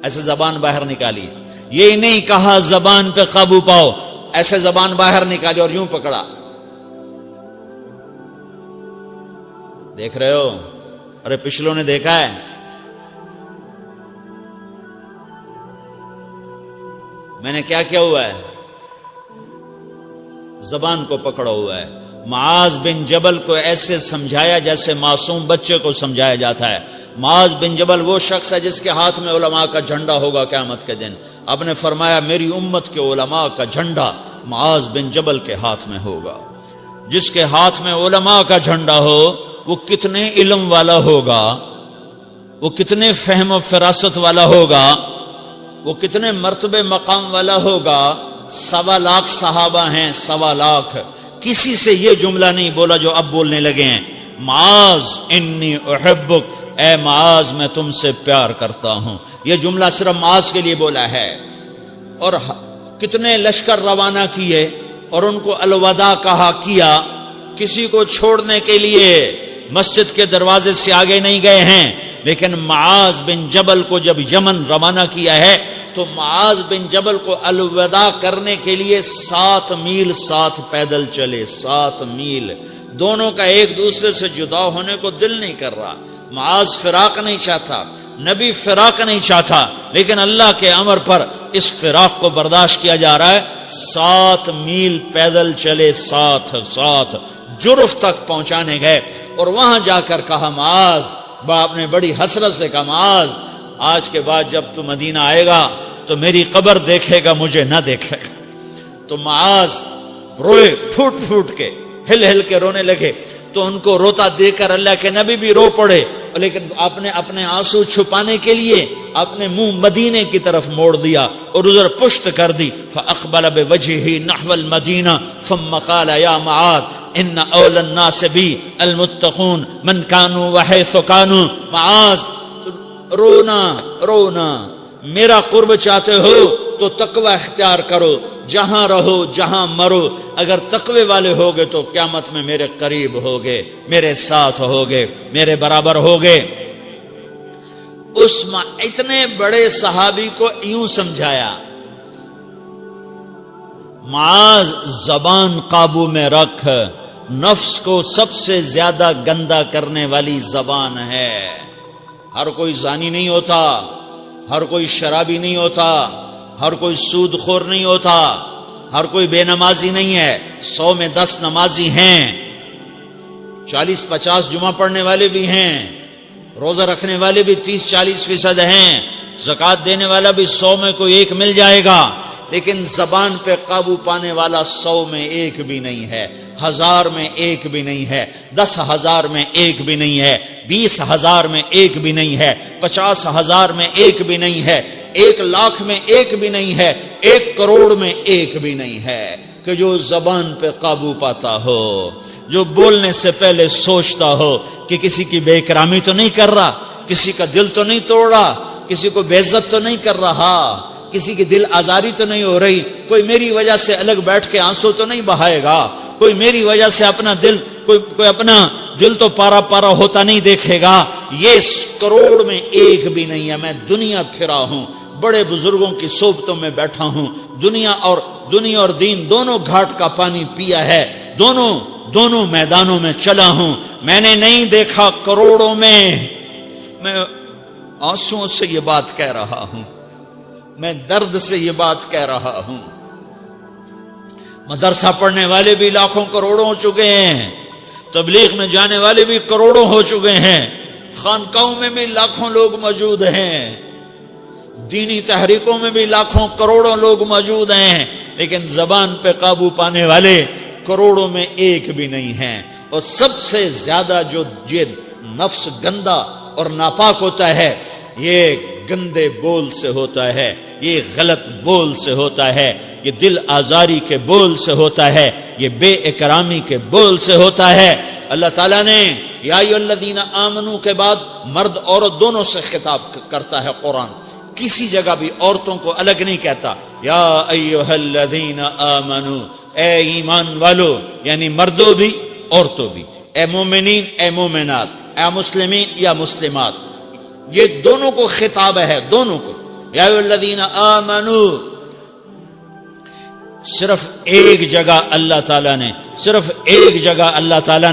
ایسے زبان باہر نکالی ہے، یہ نہیں کہا زبان پہ قابو پاؤ، ایسے زبان باہر نکالی اور یوں پکڑا. دیکھ رہے ہو؟ ارے پچھلوں نے دیکھا ہے. میں نے کیا کیا ہوا ہے؟ زبان کو پکڑا ہوا ہے. معاذ بن جبل کو ایسے سمجھایا جیسے معصوم بچے کو سمجھایا جاتا ہے. معاذ بن جبل وہ شخص ہے جس کے ہاتھ میں علماء کا جھنڈا ہوگا قیامت کے دن. آپ نے فرمایا میری امت کے علماء کا جھنڈا معاذ بن جبل کے ہاتھ میں ہوگا. جس کے ہاتھ میں علماء کا جھنڈا ہو وہ کتنے علم والا ہوگا، وہ کتنے فہم و فراست والا ہوگا، وہ کتنے مرتبے مقام والا ہوگا. 1.25 لاکھ صحابہ ہیں، 1.25 لاکھ. کسی سے یہ جملہ نہیں بولا جو اب بولنے لگے ہیں. معاذ انی احبک، اے معاذ میں تم سے پیار کرتا ہوں. یہ جملہ صرف معاذ کے لیے بولا ہے. اور کتنے لشکر روانہ کیے اور ان کو الوداع کہا کیا. کسی کو چھوڑنے کے لیے مسجد کے دروازے سے آگے نہیں گئے ہیں. لیکن معاذ بن جبل کو جب یمن روانہ کیا ہے تو معاذ بن جبل کو الوداع کرنے کے لیے 7 میل 7 پیدل چلے. 7 میل. دونوں کا ایک دوسرے سے جدا ہونے کو دل نہیں کر رہا. معاذ فراق نہیں چاہتا، نبی فراق نہیں چاہتا، لیکن اللہ کے امر پر اس فراق کو برداشت کیا جا رہا ہے. 7 میل پیدل چلے. 7 جرف تک پہنچانے گئے اور وہاں جا کر کہا معاذ، باپ نے بڑی حسرت سے کہا معاذ آج کے بعد جب تو مدینہ آئے گا تو میری قبر دیکھے گا، مجھے نہ دیکھے گا. تو معاذ روئے، پھوٹ پھوٹ کے ہل ہل کے رونے لگے. تو ان کو روتا دیکھ کر اللہ کے نبی بھی رو پڑے، لیکن آپ نے اپنے آنسو چھپانے کے لیے اپنے منہ مدینے کی طرف موڑ دیا اور ادھر پشت کر دی. فاقبل بوجهه نحو المدینہ ثم قال یا معاذ ان اول الناس بی المتقون من کانوا وحیث کانوا. معاذ رونا میرا قرب چاہتے ہو تو تقوی اختیار کرو، جہاں رہو جہاں مرو. اگر تقوی والے ہوگے تو قیامت میں میرے قریب ہوگے، میرے ساتھ ہوگے، میرے برابر ہوگے. اس اتنے بڑے صحابی کو یوں سمجھایا. معاذ زبان قابو میں رکھ، نفس کو سب سے زیادہ گندا کرنے والی زبان ہے. ہر کوئی زانی نہیں ہوتا، ہر کوئی شرابی نہیں ہوتا، ہر کوئی سود خور نہیں ہوتا، ہر کوئی بے نمازی نہیں ہے. 100 میں 10 نمازی ہیں، 40-50 جمعہ پڑھنے والے بھی ہیں، روزہ رکھنے والے بھی 30-40% ہیں، زکوٰۃ دینے والا بھی 100 میں کوئی ایک مل جائے گا. لیکن زبان پہ قابو پانے والا 100 میں ایک بھی نہیں ہے، 1000 میں ایک بھی نہیں ہے، 10,000 میں ایک بھی نہیں ہے، 20,000 میں ایک بھی نہیں ہے، 50,000 میں ایک بھی نہیں ہے، 1,00,000 میں ایک بھی نہیں ہے، 1 کروڑ میں ایک بھی نہیں ہے. کہ جو زبان پہ قابو پاتا ہو، جو بولنے سے پہلے سوچتا ہو کہ کسی کی بے اکرامی تو نہیں کر رہا، کسی کا دل تو نہیں توڑ رہا، کسی کو بے عزت تو نہیں کر رہا، کسی کی دل آزاری تو نہیں ہو رہی، کوئی میری وجہ سے الگ بیٹھ کے آنسو تو نہیں بہائے گا، کوئی میری وجہ سے اپنا دل کوئی اپنا دل تو پارا پارا ہوتا نہیں دیکھے گا. یہ 1 کروڑ میں ایک بھی نہیں ہے. میں دنیا پھرا ہوں، بڑے بزرگوں کی صحبتوں میں بیٹھا ہوں، دنیا اور دین دونوں گھاٹ کا پانی پیا ہے، دونوں میدانوں میں چلا ہوں. میں نے نہیں دیکھا کروڑوں میں. میں آنسوؤں سے یہ بات کہہ رہا ہوں، میں درد سے یہ بات کہہ رہا ہوں. مدرسہ پڑھنے والے بھی لاکھوں کروڑوں ہو چکے ہیں، تبلیغ میں جانے والے بھی کروڑوں ہو چکے ہیں، خانقاہوں میں بھی لاکھوں لوگ موجود ہیں، دینی تحریکوں میں بھی لاکھوں کروڑوں لوگ موجود ہیں، لیکن زبان پہ قابو پانے والے کروڑوں میں ایک بھی نہیں ہیں. اور سب سے زیادہ جو یہ نفس گندا اور ناپاک ہوتا ہے، یہ گندے بول سے ہوتا ہے، یہ غلط بول سے ہوتا ہے، یہ دل آزاری کے بول سے ہوتا ہے، یہ بے اکرامی کے بول سے ہوتا ہے. اللہ تعالیٰ نے یا ایھا الذین آمنو کے بعد مرد عورت دونوں سے خطاب کرتا ہے قرآن. کسی جگہ بھی عورتوں کو الگ نہیں کہتا. یا ایھا الذین آمنو، اے ایمان والو، یعنی مردوں بھی عورتوں بھی، اے مومنین اے مومنات، اے مسلمین یا مسلمات، یہ دونوں کو خطاب ہے، دونوں کو. یا ایھا الذین آمنو صرف ایک جگہ اللہ تعالیٰ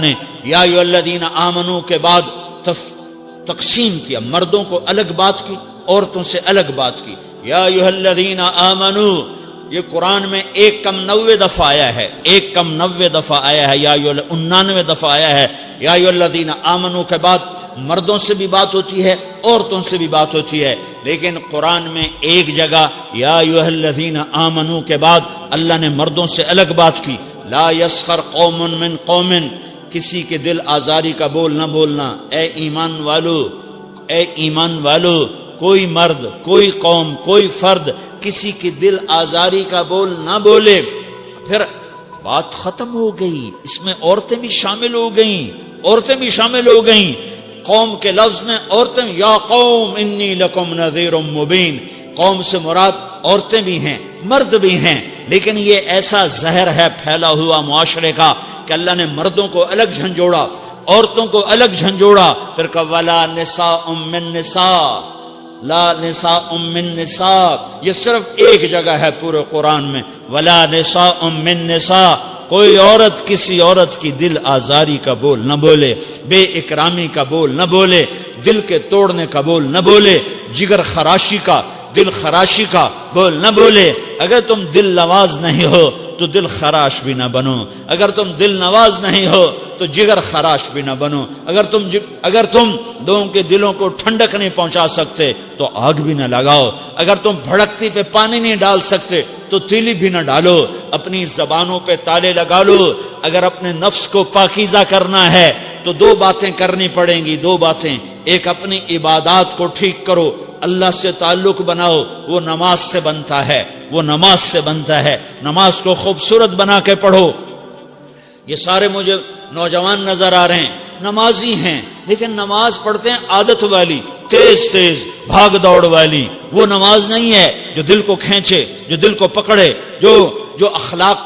نے یا ایھا الذین آمنو کے بعد تقسیم کیا، مردوں کو الگ بات کی، عورتوں سے الگ بات کی. یا ایھا الذین آمنو یہ قرآن میں 190 دفعہ آیا ہے، 190 دفعہ آیا ہے، یا 99 دفعہ آیا ہے. یا ایھا الذین آمنو کے بعد مردوں سے بھی بات ہوتی ہے، عورتوں سے بھی بات ہوتی ہے، لیکن قرآن میں ایک جگہ یا ایھا الذین آمنو کے بعد اللہ نے مردوں سے الگ بات کی. لا یسخر قوم من قوم، کسی کے دل آزاری کا بول نہ بولنا. اے ایمان والو کوئی مرد، کوئی قوم، کوئی فرد کسی کی دل آزاری کا بول نہ بولے. پھر بات ختم ہو گئی، اس میں عورتیں بھی شامل ہو گئیں. قوم کے لفظ میں عورتیں، یا قوم انی لکم نذیر مبین. قوم سے مراد عورتیں بھی ہیں، مرد بھی ہیں، لیکن یہ ایسا زہر ہے پھیلا ہوا معاشرے کا کہ اللہ نے مردوں کو الگ جھنجھوڑا، عورتوں کو الگ جھنجھوڑا. پھر کہ ولا نساء من نساء، لا نساء من نساء، یہ صرف ایک جگہ ہے پورے قرآن میں. ولا نساء من نساء، کوئی عورت کسی عورت کی دل آزاری کا بول نہ بولے، بے اکرامی کا بول نہ بولے، دل کے توڑنے کا بول نہ بولے، جگر خراشی کا، دل خراشی کا بول نہ بولے. اگر تم دل نواز نہیں ہو تو دل خراش بھی نہ بنو، اگر تم دل نواز نہیں ہو تو جگر خراش بھی نہ بنو. اگر تم لوگوں کے دلوں کو ٹھنڈک نہیں پہنچا سکتے تو آگ بھی نہ لگاؤ، اگر تم بھڑکتی پہ پانی نہیں ڈال سکتے تو تیلی بھی نہ ڈالو. اپنی زبانوں پہ تالے لگا لو. اگر اپنے نفس کو پاکیزہ کرنا ہے تو دو باتیں کرنی پڑیں گی، دو باتیں. ایک اپنی عبادات کو ٹھیک کرو، اللہ سے تعلق بناؤ، وہ نماز سے بنتا ہے. نماز کو خوبصورت بنا کے پڑھو. یہ سارے مجھے نوجوان نظر آ رہے ہیں، نمازی ہیں، لیکن نماز پڑھتے ہیں عادت والی، تیز بھاگ دوڑ والی. وہ نماز نہیں ہے جو دل کو کھینچے، جو دل کو پکڑے، جو اخلاق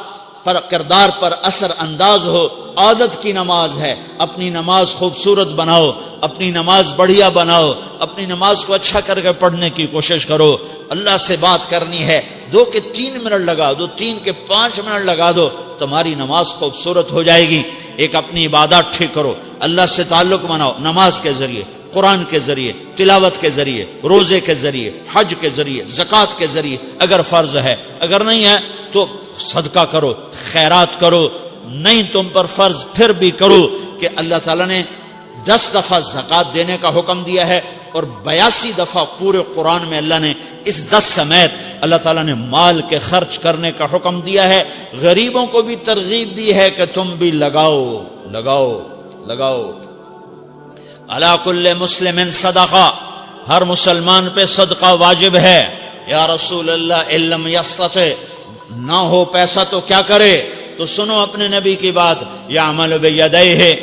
پر، کردار پر اثر انداز ہو. عادت کی نماز ہے. اپنی نماز خوبصورت بناؤ، اپنی نماز بڑھیا بناؤ، اپنی نماز کو اچھا کر کے پڑھنے کی کوشش کرو. اللہ سے بات کرنی ہے، 2 کے 3 منٹ لگا دو، 3 کے 5 منٹ لگا دو، تمہاری نماز خوبصورت ہو جائے گی. ایک اپنی عبادات ٹھیک کرو، اللہ سے تعلق بناؤ، نماز کے ذریعے، قرآن کے ذریعے، تلاوت کے ذریعے، روزے کے ذریعے، حج کے ذریعے، زکوٰۃ کے ذریعے اگر فرض ہے. اگر نہیں ہے تو صدقہ کرو، خیرات کرو. نہیں تم پر فرض پھر بھی کرو کہ اللہ تعالیٰ نے 10 دفعہ زکوٰۃ دینے کا حکم دیا ہے اور 82 دفعہ پورے قرآن میں اللہ نے اس 10 سمیت اللہ تعالیٰ نے مال کے خرچ کرنے کا حکم دیا ہے. غریبوں کو بھی ترغیب دی ہے کہ تم بھی لگاؤ. علی کل مسلم صدقہ، ہر مسلمان پہ صدقہ واجب ہے. یا رسول اللہ ان لم یستطع، نہ ہو پیسہ تو کیا کرے؟ تو سنو اپنے نبی کی بات، یعمل بیدیہ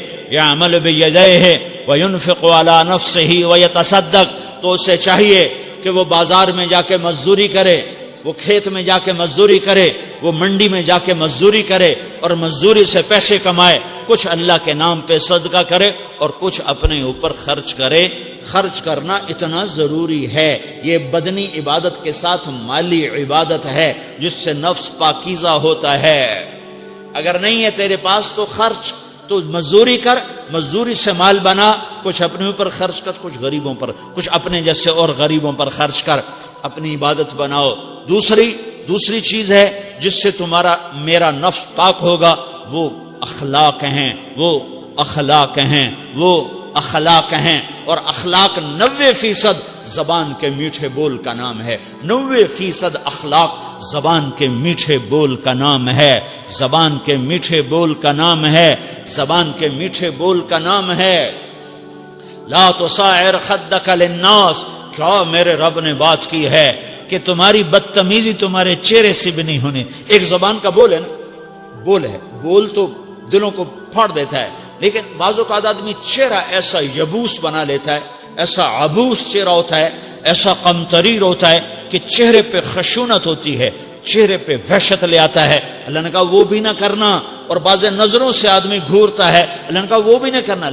وینفق علی نفسہ ویتصدق. تو اسے چاہیے کہ وہ بازار میں جا کے مزدوری کرے، وہ کھیت میں جا کے مزدوری کرے، وہ منڈی میں جا کے مزدوری کرے اور مزدوری سے پیسے کمائے. کچھ اللہ کے نام پہ صدقہ کرے اور کچھ اپنے اوپر خرچ کرے. خرچ کرنا اتنا ضروری ہے. یہ بدنی عبادت کے ساتھ مالی عبادت ہے جس سے نفس پاکیزہ ہوتا ہے. اگر نہیں ہے تیرے پاس تو خرچ، تو مزدوری کر، مزدوری سے مال بنا، کچھ اپنے اوپر خرچ کر، کچھ غریبوں پر، کچھ اپنے جیسے اور غریبوں پر خرچ کر، اپنی عبادت بناؤ. دوسری چیز ہے جس سے تمہارا میرا نفس پاک ہوگا، وہ اخلاق ہیں. اور اخلاق 90% زبان کے میٹھے بول کا نام ہے. 90% اخلاق زبان کے میٹھے بول کا نام ہے. زبان کے میٹھے بول کا نام ہے. لا تصعر خدک للناس، کیا میرے رب نے بات کی ہے کہ تمہاری بدتمیزی تمہارے چہرے سے بھی نہیں ہونی. ایک زبان کا بول ہے نا، بول تو دلوں کو پھاڑ دیتا ہے، لیکن بعض اوقات آدمی چہرہ ایسا یبوس بنا لیتا ہے، ایسا عبوس چہرہ ہوتا ہے، ایسا قمطریر ہوتا ہے کہ چہرے پہ خشونت ہوتی ہے، چہرے پہ وحشت لے آتا ہے. اللہ نے کہا وہ بھی نہ کرنا. اور بعض نظروں سے آدمی گھورتا ہے، اللہ نے کہا وہ بھی نہ کرنا.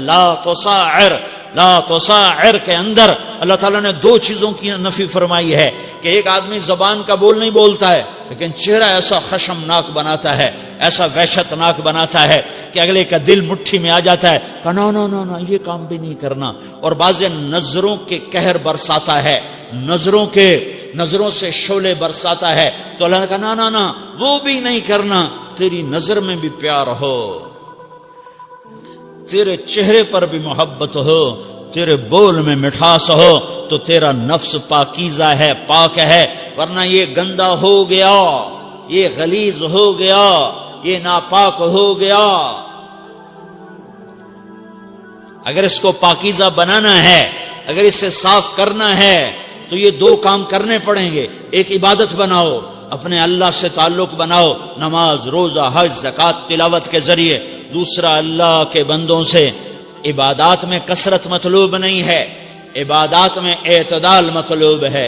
لا تصعر کے اندر اللہ تعالیٰ نے 2 چیزوں کی نفی فرمائی ہے کہ ایک آدمی زبان کا بول نہیں بولتا ہے، لیکن چہرہ ایسا خشمناک بناتا ہے، ایسا وحشتناک بناتا ہے کہ اگلے کا دل مٹھی میں آ جاتا ہے کہ نا نا نا نا یہ کام بھی نہیں کرنا. اور بعض نظروں کے قہر برساتا ہے، نظروں سے شعلے برساتا ہے، تو اللہ نے کہا نا نا نا وہ بھی نہیں کرنا. تیری نظر میں بھی پیار ہو، تیرے چہرے پر بھی محبت ہو، تیرے بول میں مٹھاس ہو، تو تیرا نفس پاکیزہ ہے، پاک ہے. ورنہ یہ گندا ہو گیا، یہ غلیظ ہو گیا، یہ ناپاک ہو گیا. اگر اس کو پاکیزہ بنانا ہے، اگر اسے صاف کرنا ہے، تو یہ دو کام کرنے پڑیں گے. ایک عبادت بناؤ، اپنے اللہ سے تعلق بناؤ، نماز، روزہ، حج، زکوٰۃ، تلاوت کے ذریعے. دوسرا، اللہ کے بندوں سے عبادات میں کثرت مطلوب نہیں ہے، عبادات میں اعتدال مطلوب ہے.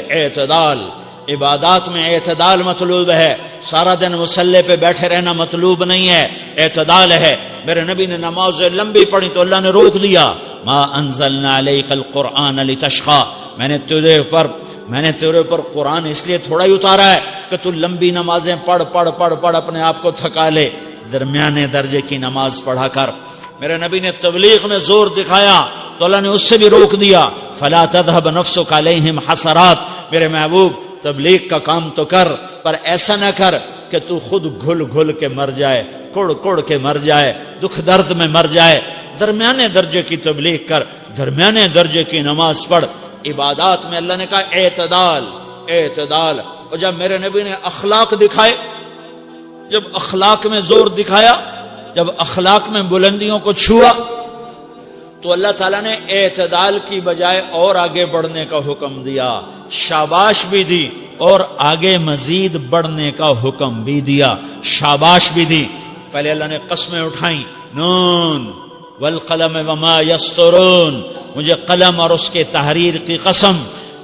عبادات میں اعتدال مطلوب ہے. سارا دن مصلی پہ بیٹھے رہنا مطلوب نہیں ہے، اعتدال ہے. میرے نبی نے نماز لمبی پڑھی تو اللہ نے روک دیا. ما انزلنا علیک القرآن لتشقى، میں نے تیرے اوپر قرآن اس لیے تھوڑا ہی اتارا ہے کہ تو لمبی نمازیں پڑھ اپنے آپ کو تھکا لے. درمیانے درجے کی نماز پڑھا کر. میرے نبی نے تبلیغ میں زور دکھایا تو اللہ نے اس سے بھی روک دیا. فلا تذهب نفسك عليهم حسرات، میرے محبوب تبلیغ کا کام تو کر، پر ایسا نہ کر کہ تو خود گھل کے مر جائے، کڑ کے مر جائے، دکھ درد میں مر جائے. درمیانے درجے کی تبلیغ کر، درمیانے درجے کی نماز پڑھ. عبادات میں اللہ نے کہا اعتدال. اور جب میرے نبی نے اخلاق دکھائے، جب اخلاق میں زور دکھایا، جب اخلاق میں بلندیوں کو چھوا، تو اللہ تعالیٰ نے اعتدال کی بجائے اور آگے بڑھنے کا حکم دیا، شاباش بھی دی اور آگے مزید بڑھنے کا حکم بھی دیا، شاباش بھی دی. پہلے اللہ نے قسمیں اٹھائیں، نون والقلم وما یسطرون، مجھے قلم اور اس کے تحریر کی قسم.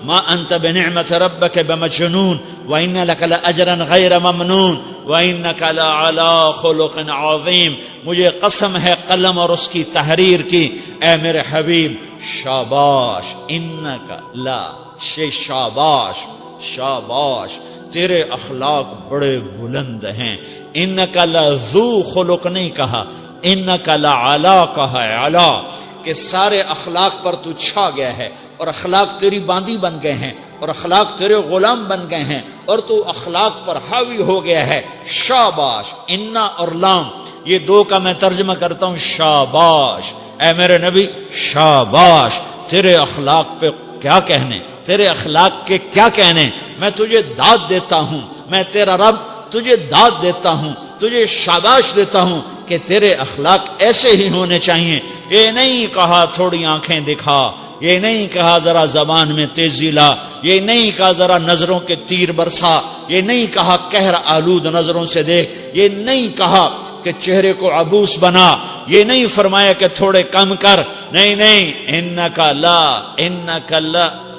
ما انت بنعمت ربک بمجنون وان لک لاجرا غیر ممنون وانک لعلی خلق عظیم. مجھے قسم ہے قلم اور اس کی تحریر کی، اے میرے حبیب شاباش، انک لا شاباش، تیرے اخلاق بڑے بلند ہیں. انک لذو خلق نہیں کہا، انک لعلی کہا، علا، کہ سارے اخلاق پر تو چھا گیا ہے، اور اخلاق تیری باندی بن گئے ہیں، اور اخلاق تیرے غلام بن گئے ہیں، اور تو اخلاق پر حاوی ہو گیا ہے. شاباش، انا اور لام یہ دو کا میں ترجمہ کرتا ہوں شاباش. اے میرے نبی شاباش، تیرے اخلاق پہ کیا کہنے، تیرے اخلاق کے کیا کہنے. میں تجھے داد دیتا ہوں، میں تیرا رب تجھے داد دیتا ہوں، تجھے شاباش دیتا ہوں کہ تیرے اخلاق ایسے ہی ہونے چاہیے. یہ نہیں کہا تھوڑی آنکھیں دکھا، یہ نہیں کہا ذرا زبان میں تیزی لا، یہ نہیں کہا ذرا نظروں کے تیر برسا، یہ نہیں کہا قہر آلود نظروں سے دیکھ، یہ نہیں کہا کہ چہرے کو عبوس بنا، یہ نہیں فرمایا کہ تھوڑے کم کر. نہیں، انکا لا،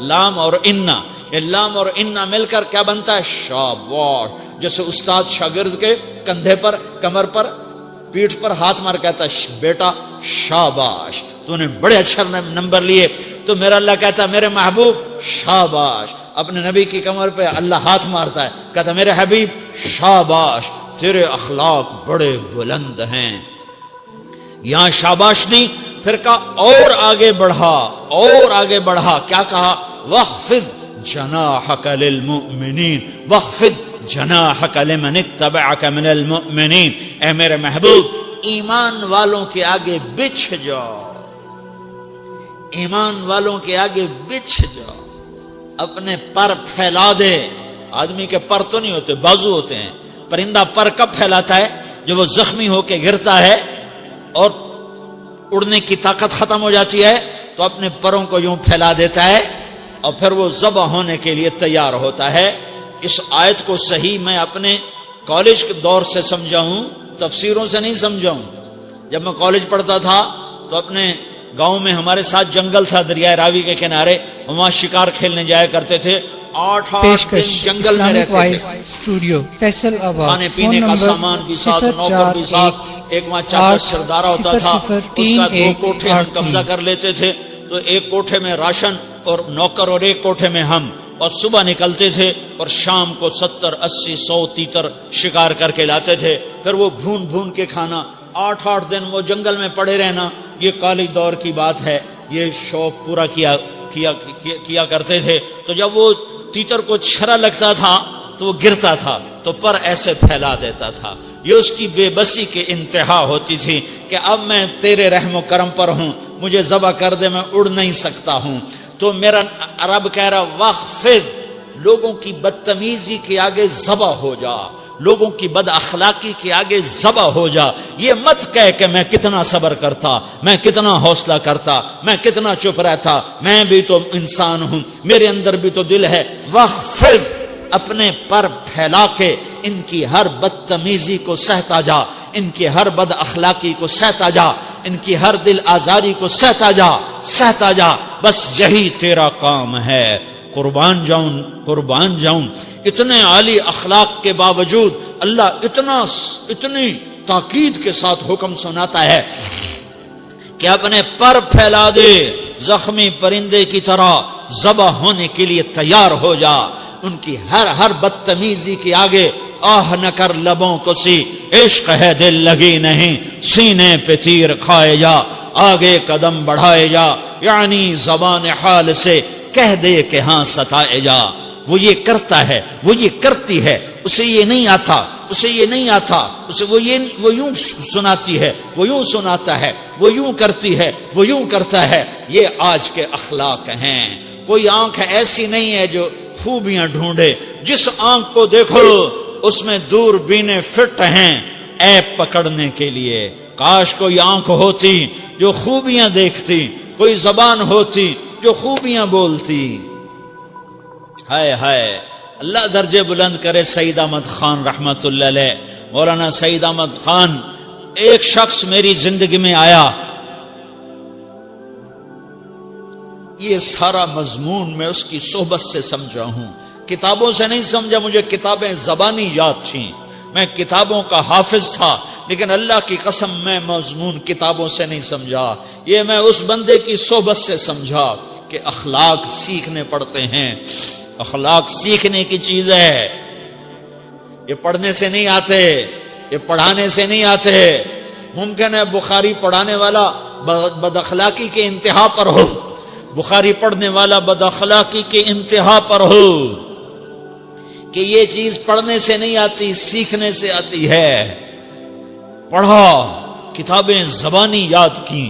لام اور انا، یہ لام اور انا مل کر کیا بنتا ہے؟ شاباش. جیسے استاد شاگرد کے کندھے پر، کمر پر، پیٹھ پر ہاتھ مار کہتا ہے بیٹا شاباش، تو نے بڑے اچھے نمبر لیے. تو میرا اللہ کہتا ہے میرے محبوب شاباش. اپنے نبی کی کمر پہ اللہ ہاتھ مارتا ہے، کہتا میرے حبیب شاباش، تیرے اخلاق بڑے بلند ہیں. یہاں شاباش دی، پھر کہا اور آگے بڑھا. کیا کہا؟ وَخْفِضْ جَنَاحَكَ لِلْمُؤْمِنِينَ وَخْفِضْ جَنَاحَكَ لِمَنِ اتَّبَعَكَ مِنَ الْمُؤْمِنِينَ. اے میرے محبوب ایمان والوں کے آگے بچھ جاؤ، ایمان والوں کے آگے بچھ جاؤ، اپنے پر پھیلا دے. آدمی کے پر تو نہیں ہوتے، بازو ہوتے ہیں. پرندہ پر کب پھیلاتا ہے؟ جب وہ زخمی ہو کے گرتا ہے اور اڑنے کی طاقت ختم ہو جاتی ہے تو اپنے پروں کو یوں پھیلا دیتا ہے اور پھر وہ ذبح ہونے کے لیے تیار ہوتا ہے. اس آیت کو صحیح میں اپنے کالج کے دور سے سمجھا ہوں، تفسیروں سے نہیں سمجھا ہوں. جب میں کالج پڑھتا تھا تو اپنے گاؤں میں ہمارے ساتھ جنگل تھا دریائے راوی کے کنارے، وہاں شکار کھیلنے جایا کرتے تھے. 8 دن جنگل میں رہتے تھے، کھانے پینے کا سامان بھی ساتھ، نوکر بھی ساتھ. ایک وہاں چاچا سردارہ ہوتا تھا، اس کا 2 کوٹھے ہم قبضہ کر لیتے تھے. تو ایک کوٹھے میں راشن اور نوکر، اور ایک کوٹھے میں ہم. اور صبح نکلتے تھے اور شام کو 70 80 100 تیتر شکار کر کے لاتے تھے، پھر وہ بھون بھون کے کھانا، 8 دن وہ جنگل میں پڑے رہنا، یہ کالی دور کی بات ہے، یہ شوق پورا کیا کرتے تھے۔ تو جب وہ تیتر کو چھرا لگتا تھا تو وہ گرتا تھا تو پر ایسے پھیلا دیتا تھا، یہ اس کی بے بسی کی انتہا ہوتی تھی کہ اب میں تیرے رحم و کرم پر ہوں، مجھے ذبح کر دے، میں اڑ نہیں سکتا ہوں۔ تو میرا رب کہہ رہا واخفض، لوگوں کی بدتمیزی کے آگے ذبح ہو جا، لوگوں کی بد اخلاقی کے آگے ذبح ہو جا، یہ مت کہہ کہ میں کتنا صبر کرتا، میں کتنا حوصلہ کرتا، میں کتنا چپ رہتا، میں بھی تو انسان ہوں، میرے اندر بھی تو دل ہے۔ واخفض، اپنے پر پھیلا کے ان کی ہر بدتمیزی کو سہتا جا، ان کی ہر بد اخلاقی کو سہتا جا، ان کی ہر دل آزاری کو سہتا جا، بس یہی تیرا کام ہے۔ قربان جاؤں اتنے عالی اخلاق کے باوجود اللہ اتنی تاکید کے ساتھ حکم سناتا ہے کہ اپنے پر پھیلا دے، زخمی پرندے کی طرح ذبح ہونے کے لیے تیار ہو جا، ان کی ہر بدتمیزی کے آگے آہ نہ کر لبوں کو سی، عشق ہے دل لگی نہیں، سینے پہ تیر کھائے جا، آگے قدم بڑھائے جا، یعنی زبان حال سے کہہ دے کہ ہاں ستائے جا۔ وہ یہ کرتا ہے، وہ یہ کرتی ہے، اسے یہ نہیں آتا، اسے وہ یوں سناتی ہے، وہ یوں سناتا ہے، وہ یوں کرتی ہے، وہ یوں کرتا ہے۔ یہ آج کے اخلاق ہیں۔ کوئی آنکھ ایسی نہیں ہے جو خوبیاں ڈھونڈے، جس آنکھ کو دیکھو اس میں دور بینے فٹ ہیں عیب پکڑنے کے لیے۔ کاش کوئی آنکھ ہوتی جو خوبیاں دیکھتی، کوئی زبان ہوتی جو خوبیاں بولتی۔ ہائے ہائے، اللہ درجے بلند کرے سعید احمد خان رحمت اللہ علیہ، مولانا سعید احمد خان۔ ایک شخص میری زندگی میں آیا، یہ سارا مضمون میں اس کی صحبت سے سمجھا ہوں، کتابوں سے نہیں سمجھا، مجھے کتابیں زبانی یاد تھیں، میں کتابوں کا حافظ تھا، لیکن اللہ کی قسم میں مضمون کتابوں سے نہیں سمجھا، یہ میں اس بندے کی صحبت سے سمجھا کہ اخلاق سیکھنے پڑتے ہیں۔ اخلاق سیکھنے کی چیز ہے، یہ پڑھنے سے نہیں آتے، یہ پڑھانے سے نہیں آتے۔ ممکن ہے بخاری پڑھانے والا بد اخلاقی کے انتہا پر ہو، بخاری پڑھنے والا بد اخلاقی کے انتہا پر ہو، کہ یہ چیز پڑھنے سے نہیں آتی، سیکھنے سے آتی ہے۔ پڑھا، کتابیں زبانی یاد کی،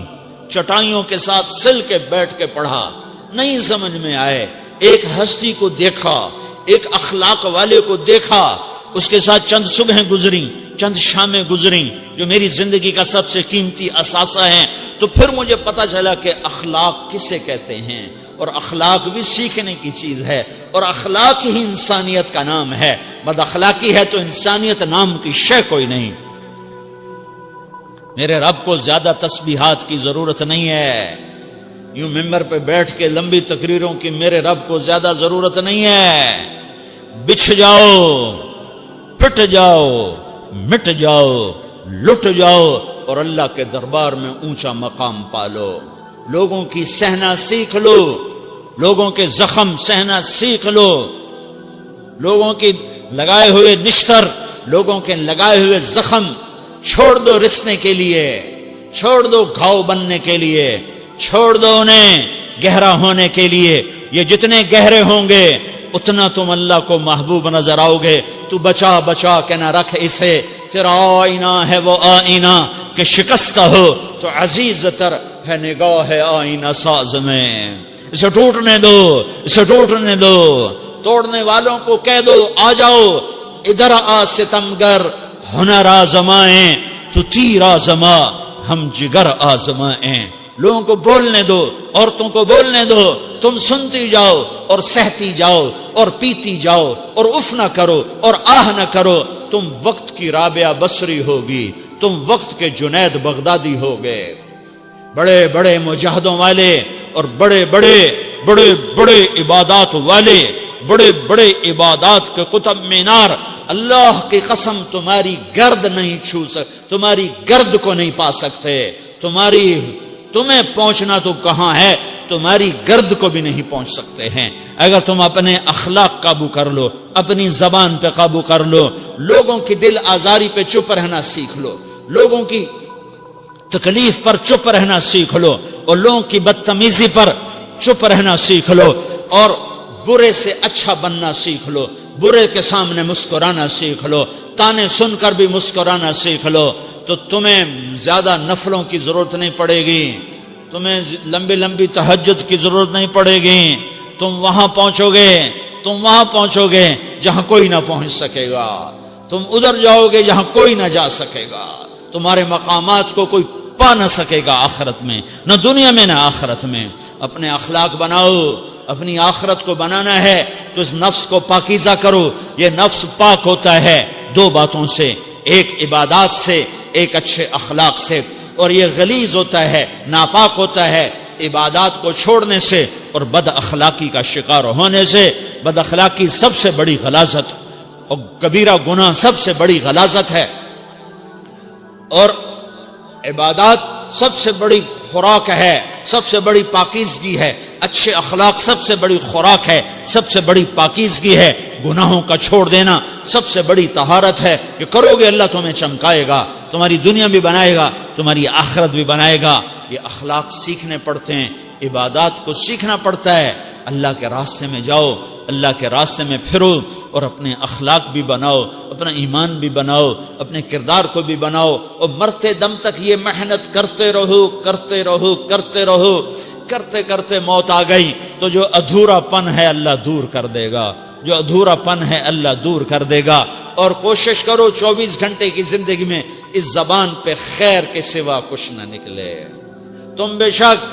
چٹائیوں کے ساتھ سل کے بیٹھ کے پڑھا، نہیں سمجھ میں آئے، ایک ہستی کو دیکھا، ایک اخلاق والے کو دیکھا، اس کے ساتھ چند صبحیں گزری، چند شامیں گزری جو میری زندگی کا سب سے قیمتی اثاثہ ہیں، تو پھر مجھے پتا چلا کہ اخلاق کسے کہتے ہیں، اور اخلاق بھی سیکھنے کی چیز ہے، اور اخلاق ہی انسانیت کا نام ہے۔ بد اخلاقی ہے تو انسانیت نام کی شے کوئی نہیں۔ میرے رب کو زیادہ تسبیحات کی ضرورت نہیں ہے، یوں ممبر پہ بیٹھ کے لمبی تقریروں کی میرے رب کو زیادہ ضرورت نہیں ہے۔ بچھ جاؤ، پٹ جاؤ، مٹ جاؤ، لٹ جاؤ، اور اللہ کے دربار میں اونچا مقام پالو۔ لوگوں کی سہنا سیکھ لو، لوگوں کے زخم سہنا سیکھ لو، لوگوں کی لگائے ہوئے نشتر، لوگوں کے لگائے ہوئے زخم چھوڑ دو رسنے کے لیے، چھوڑ دو گھاؤ بننے کے لیے، چھوڑ دو انہیں گہرا ہونے کے لیے۔ یہ جتنے گہرے ہوں گے اتنا تم اللہ کو محبوب نظر آؤ گے۔ تو بچا بچا کے نہ رکھ اسے، تیرا آئینہ ہے وہ آئینہ کہ شکستہ ہو تو عزیز تر ہے نگاہ آئینہ ساز میں۔ اسے ٹوٹنے دو، اسے ٹوٹنے دو، توڑنے والوں کو کہہ دو آ جاؤ ادھر آ ستمگر، ہنر آزمائیں تو تیر آزما، ہم جگر آزمائیں۔ لوگوں کو بولنے دو، عورتوں کو بولنے دو، تم سنتی جاؤ اور سہتی جاؤ اور پیتی جاؤ اور اف نہ کرو اور آہ نہ کرو۔ تم وقت کی رابعہ بصری ہوگی، تم وقت کے جنید بغدادی ہوگے۔ بڑے بڑے مجاہدوں والے اور بڑے بڑے عبادات والے، بڑے بڑے عبادات کے قطب مینار، اللہ کی قسم تمہاری گرد نہیں چھو تمہاری گرد کو نہیں پا سکتے۔ تمہیں پہنچنا تو کہاں ہے، تمہاری گرد کو بھی نہیں پہنچ سکتے ہیں۔ اگر تم اپنے اخلاق قابو کر لو، اپنی زبان پہ قابو کر لو، لوگوں کی دل آزاری پہ چپ رہنا سیکھ لو، لوگوں کی تکلیف پر چپ رہنا سیکھ لو، اور لوگوں کی بدتمیزی پر چپ رہنا سیکھ لو، اور برے سے اچھا بننا سیکھ لو، برے کے سامنے مسکرانا سیکھ لو، تانے سن کر بھی مسکرانا سیکھ لو، تو تمہیں زیادہ نفلوں کی ضرورت نہیں پڑے گی، تمہیں لمبی لمبی تہجد کی ضرورت نہیں پڑے گی، تم وہاں پہنچو گے جہاں کوئی نہ پہنچ سکے گا، تم ادھر جاؤ گے جہاں کوئی نہ جا سکے گا، تمہارے مقامات کو کوئی پا نہ سکے گا آخرت میں، نہ دنیا میں نہ آخرت میں۔ اپنے اخلاق بناؤ، اپنی آخرت کو بنانا ہے تو اس نفس کو پاکیزہ کرو۔ یہ نفس پاک ہوتا ہے دو باتوں سے، ایک عبادات سے، ایک اچھے اخلاق سے، اور یہ غلیظ ہوتا ہے، ناپاک ہوتا ہے عبادات کو چھوڑنے سے اور بد اخلاقی کا شکار ہونے سے۔ بد اخلاقی سب سے بڑی غلاظت اور کبیرہ گناہ سب سے بڑی غلاظت ہے، اور عبادات سب سے بڑی خوراک ہے، سب سے بڑی پاکیزگی ہے، اچھے اخلاق سب سے بڑی خوراک ہے، سب سے بڑی پاکیزگی ہے۔ گناہوں کا چھوڑ دینا سب سے بڑی طہارت ہے۔ کہ کرو گے اللہ تمہیں چمکائے گا، تمہاری دنیا بھی بنائے گا، تمہاری آخرت بھی بنائے گا۔ یہ اخلاق سیکھنے پڑتے ہیں، عبادات کو سیکھنا پڑتا ہے۔ اللہ کے راستے میں جاؤ، اللہ کے راستے میں پھرو، اور اپنے اخلاق بھی بناؤ، اپنا ایمان بھی بناؤ، اپنے کردار کو بھی بناؤ، اور مرتے دم تک یہ محنت کرتے رہو، کرتے رہو، کرتے رہو۔ کرتے کرتے موت آ گئی تو جو ادھورا پن ہے اللہ دور کر دے گا، جو ادھورا پن ہے اللہ دور کر دے گا۔ اور کوشش کرو 24 گھنٹے کی زندگی میں اس زبان پہ خیر کے سوا کچھ نہ نکلے۔ تم بے شک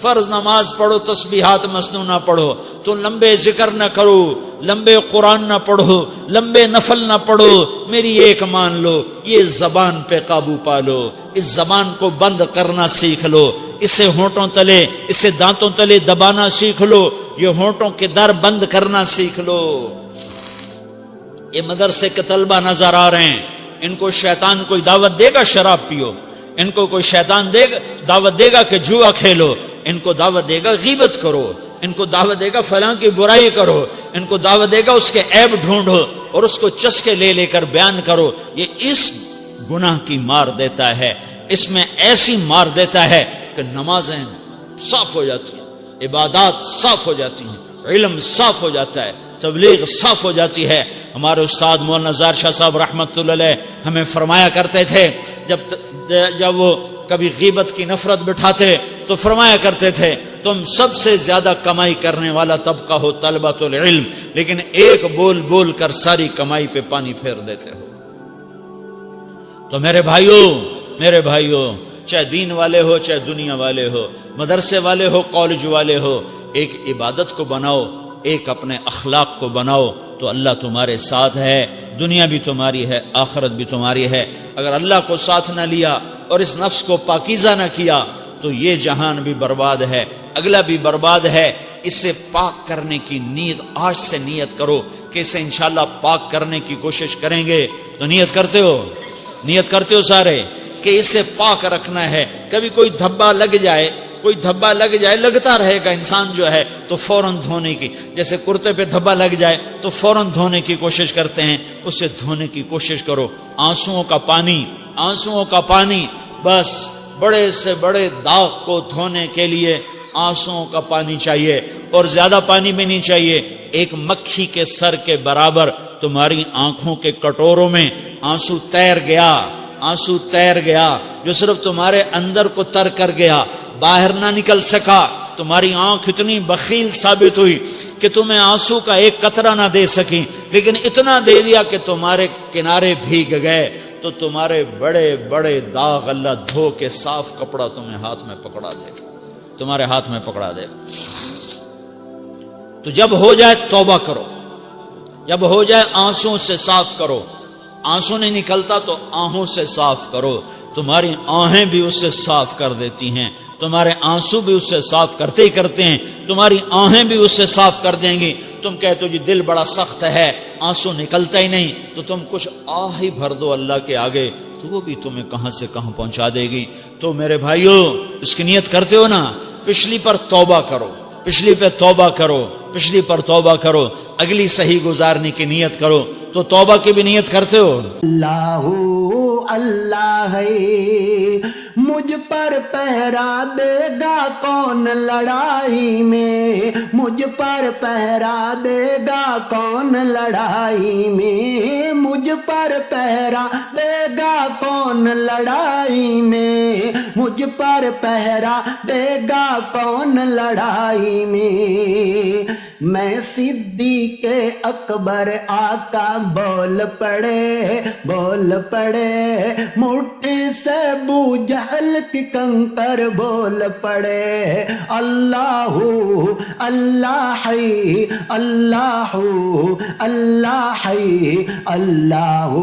فرض نماز پڑھو، تسبیحات مسنون نہ پڑھو، تو لمبے ذکر نہ کرو، لمبے قرآن نہ پڑھو، لمبے نفل نہ پڑھو، میری ایک مان لو، یہ زبان پہ قابو پا لو، اس زبان کو بند کرنا سیکھ لو، اسے ہونٹوں تلے، اسے دانتوں تلے دبانا سیکھ لو، یہ ہونٹوں کے در بند کرنا سیکھ لو۔ یہ مدرسے کے طلبہ نظر آ رہے ہیں، ان کو شیطان کوئی دعوت دے گا شراب پیو، ان کو کوئی شیطان دعوت دے گا کہ جوا کھیلو، ان کو دعوت دے گا غیبت کرو، ان کو دعوت دے گا فلاں کی برائی کرو، ان کو دعوت دے گا اس کے عیب ڈھونڈو اور اس کو چسکے لے لے کر بیان کرو۔ یہ اس گناہ کی مار دیتا ہے، اس میں ایسی مار دیتا ہے کہ نمازیں صاف ہو جاتی ہیں، عبادات صاف ہو جاتی ہیں، علم صاف ہو جاتا ہے، تبلیغ صاف ہو جاتی ہے۔ ہمارے استاد مولانا زار شاہ صاحب رحمۃ اللہ علیہ ہمیں فرمایا کرتے تھے، جب وہ کبھی غیبت کی نفرت بٹھاتے تو فرمایا کرتے تھے تم سب سے زیادہ کمائی کرنے والا طبقہ ہو طلبۃ العلم، لیکن ایک بول بول کر ساری کمائی پہ پانی پھیر دیتے ہو۔ تو میرے بھائیوں چاہے دین والے ہو، چاہے دنیا والے ہو، مدرسے والے ہو، کالج والے ہو، ایک عبادت کو بناؤ، ایک اپنے اخلاق کو بناؤ، تو اللہ تمہارے ساتھ ہے، دنیا بھی تمہاری ہے، آخرت بھی تمہاری ہے۔ اگر اللہ کو ساتھ نہ لیا اور اس نفس کو پاکیزہ نہ کیا تو یہ جہان بھی برباد ہے، اگلا بھی برباد ہے۔ اسے پاک کرنے کی نیت آج سے نیت کرو کہ اسے انشاءاللہ پاک کرنے کی کوشش کریں گے۔ تو نیت کرتے ہو سارے کہ اسے پاک رکھنا ہے۔ کبھی کوئی دھبا لگ جائے لگتا رہے گا، انسان جو ہے تو فوراً دھونے کی، جیسے کرتے پہ دھبا لگ جائے تو فوراً دھونے کی کوشش کرتے ہیں، اسے دھونے کی کوشش کرو۔ آنسوؤں کا پانی بس بڑے سے بڑے داغ کو دھونے کے لیے آنسوؤں کا پانی چاہیے، اور زیادہ پانی بھی نہیں چاہیے۔ ایک مکھی کے سر کے برابر تمہاری آنکھوں کے کٹوروں میں آنسو تیر گیا جو صرف تمہارے اندر کو تر کر گیا، باہر نہ نکل سکا۔ تمہاری آنکھ اتنی بخیل ثابت ہوئی کہ تمہیں آنسو کا ایک قطرہ نہ دے سکی، لیکن اتنا دے دیا کہ تمہارے کنارے بھیگ گئے۔ تو تمہارے بڑے بڑے داغ اللہ دھو کے صاف کپڑا تمہیں ہاتھ میں پکڑا دے گا، تمہارے ہاتھ میں پکڑا دے گا۔ تو جب ہو جائے توبہ کرو، جب ہو جائے آنسوں سے صاف کرو۔ آنسو نہیں نکلتا تو آہوں سے صاف کرو، تمہاری آہیں بھی اس سے صاف کر دیتی ہیں، تمہارے آنسو بھی اس سے صاف کرتے ہی کرتے ہیں، تمہاری آہیں بھی اس سے صاف کر دیں گی۔ تم کہتے ہو جی دل بڑا سخت ہے، آنسو نکلتا ہی نہیں، تو تم کچھ آہ ہی بھر دو اللہ کے آگے، تو وہ بھی تمہیں کہاں سے کہاں پہنچا دے گی۔ تو میرے بھائیوں اس کی نیت کرتے ہو نا، پچھلی پر توبہ کرو، پچھلی پہ توبہ کرو، پچھلی پر توبہ کرو، اگلی صحیح گزارنے کی نیت کرو۔ تو توبہ کی بھی نیت کرتے ہو؟ اللہ اللہ ہے، مجھ پر پہرا دے گا کون لڑائی میں، مجھ پر پہرا دے گا کون لڑائی میں، مجھ پر پہرا دے گا کون لڑائی میں، مجھ پر پہرا دے گا کون لڑائی میں۔ میں صدیق اکبر آقا بول پڑے، بول پڑے، مٹھی سے ابو جہل کی کنکر بول پڑے، اللہ اللہ ہے، اللہ اللہ ہے، اللہ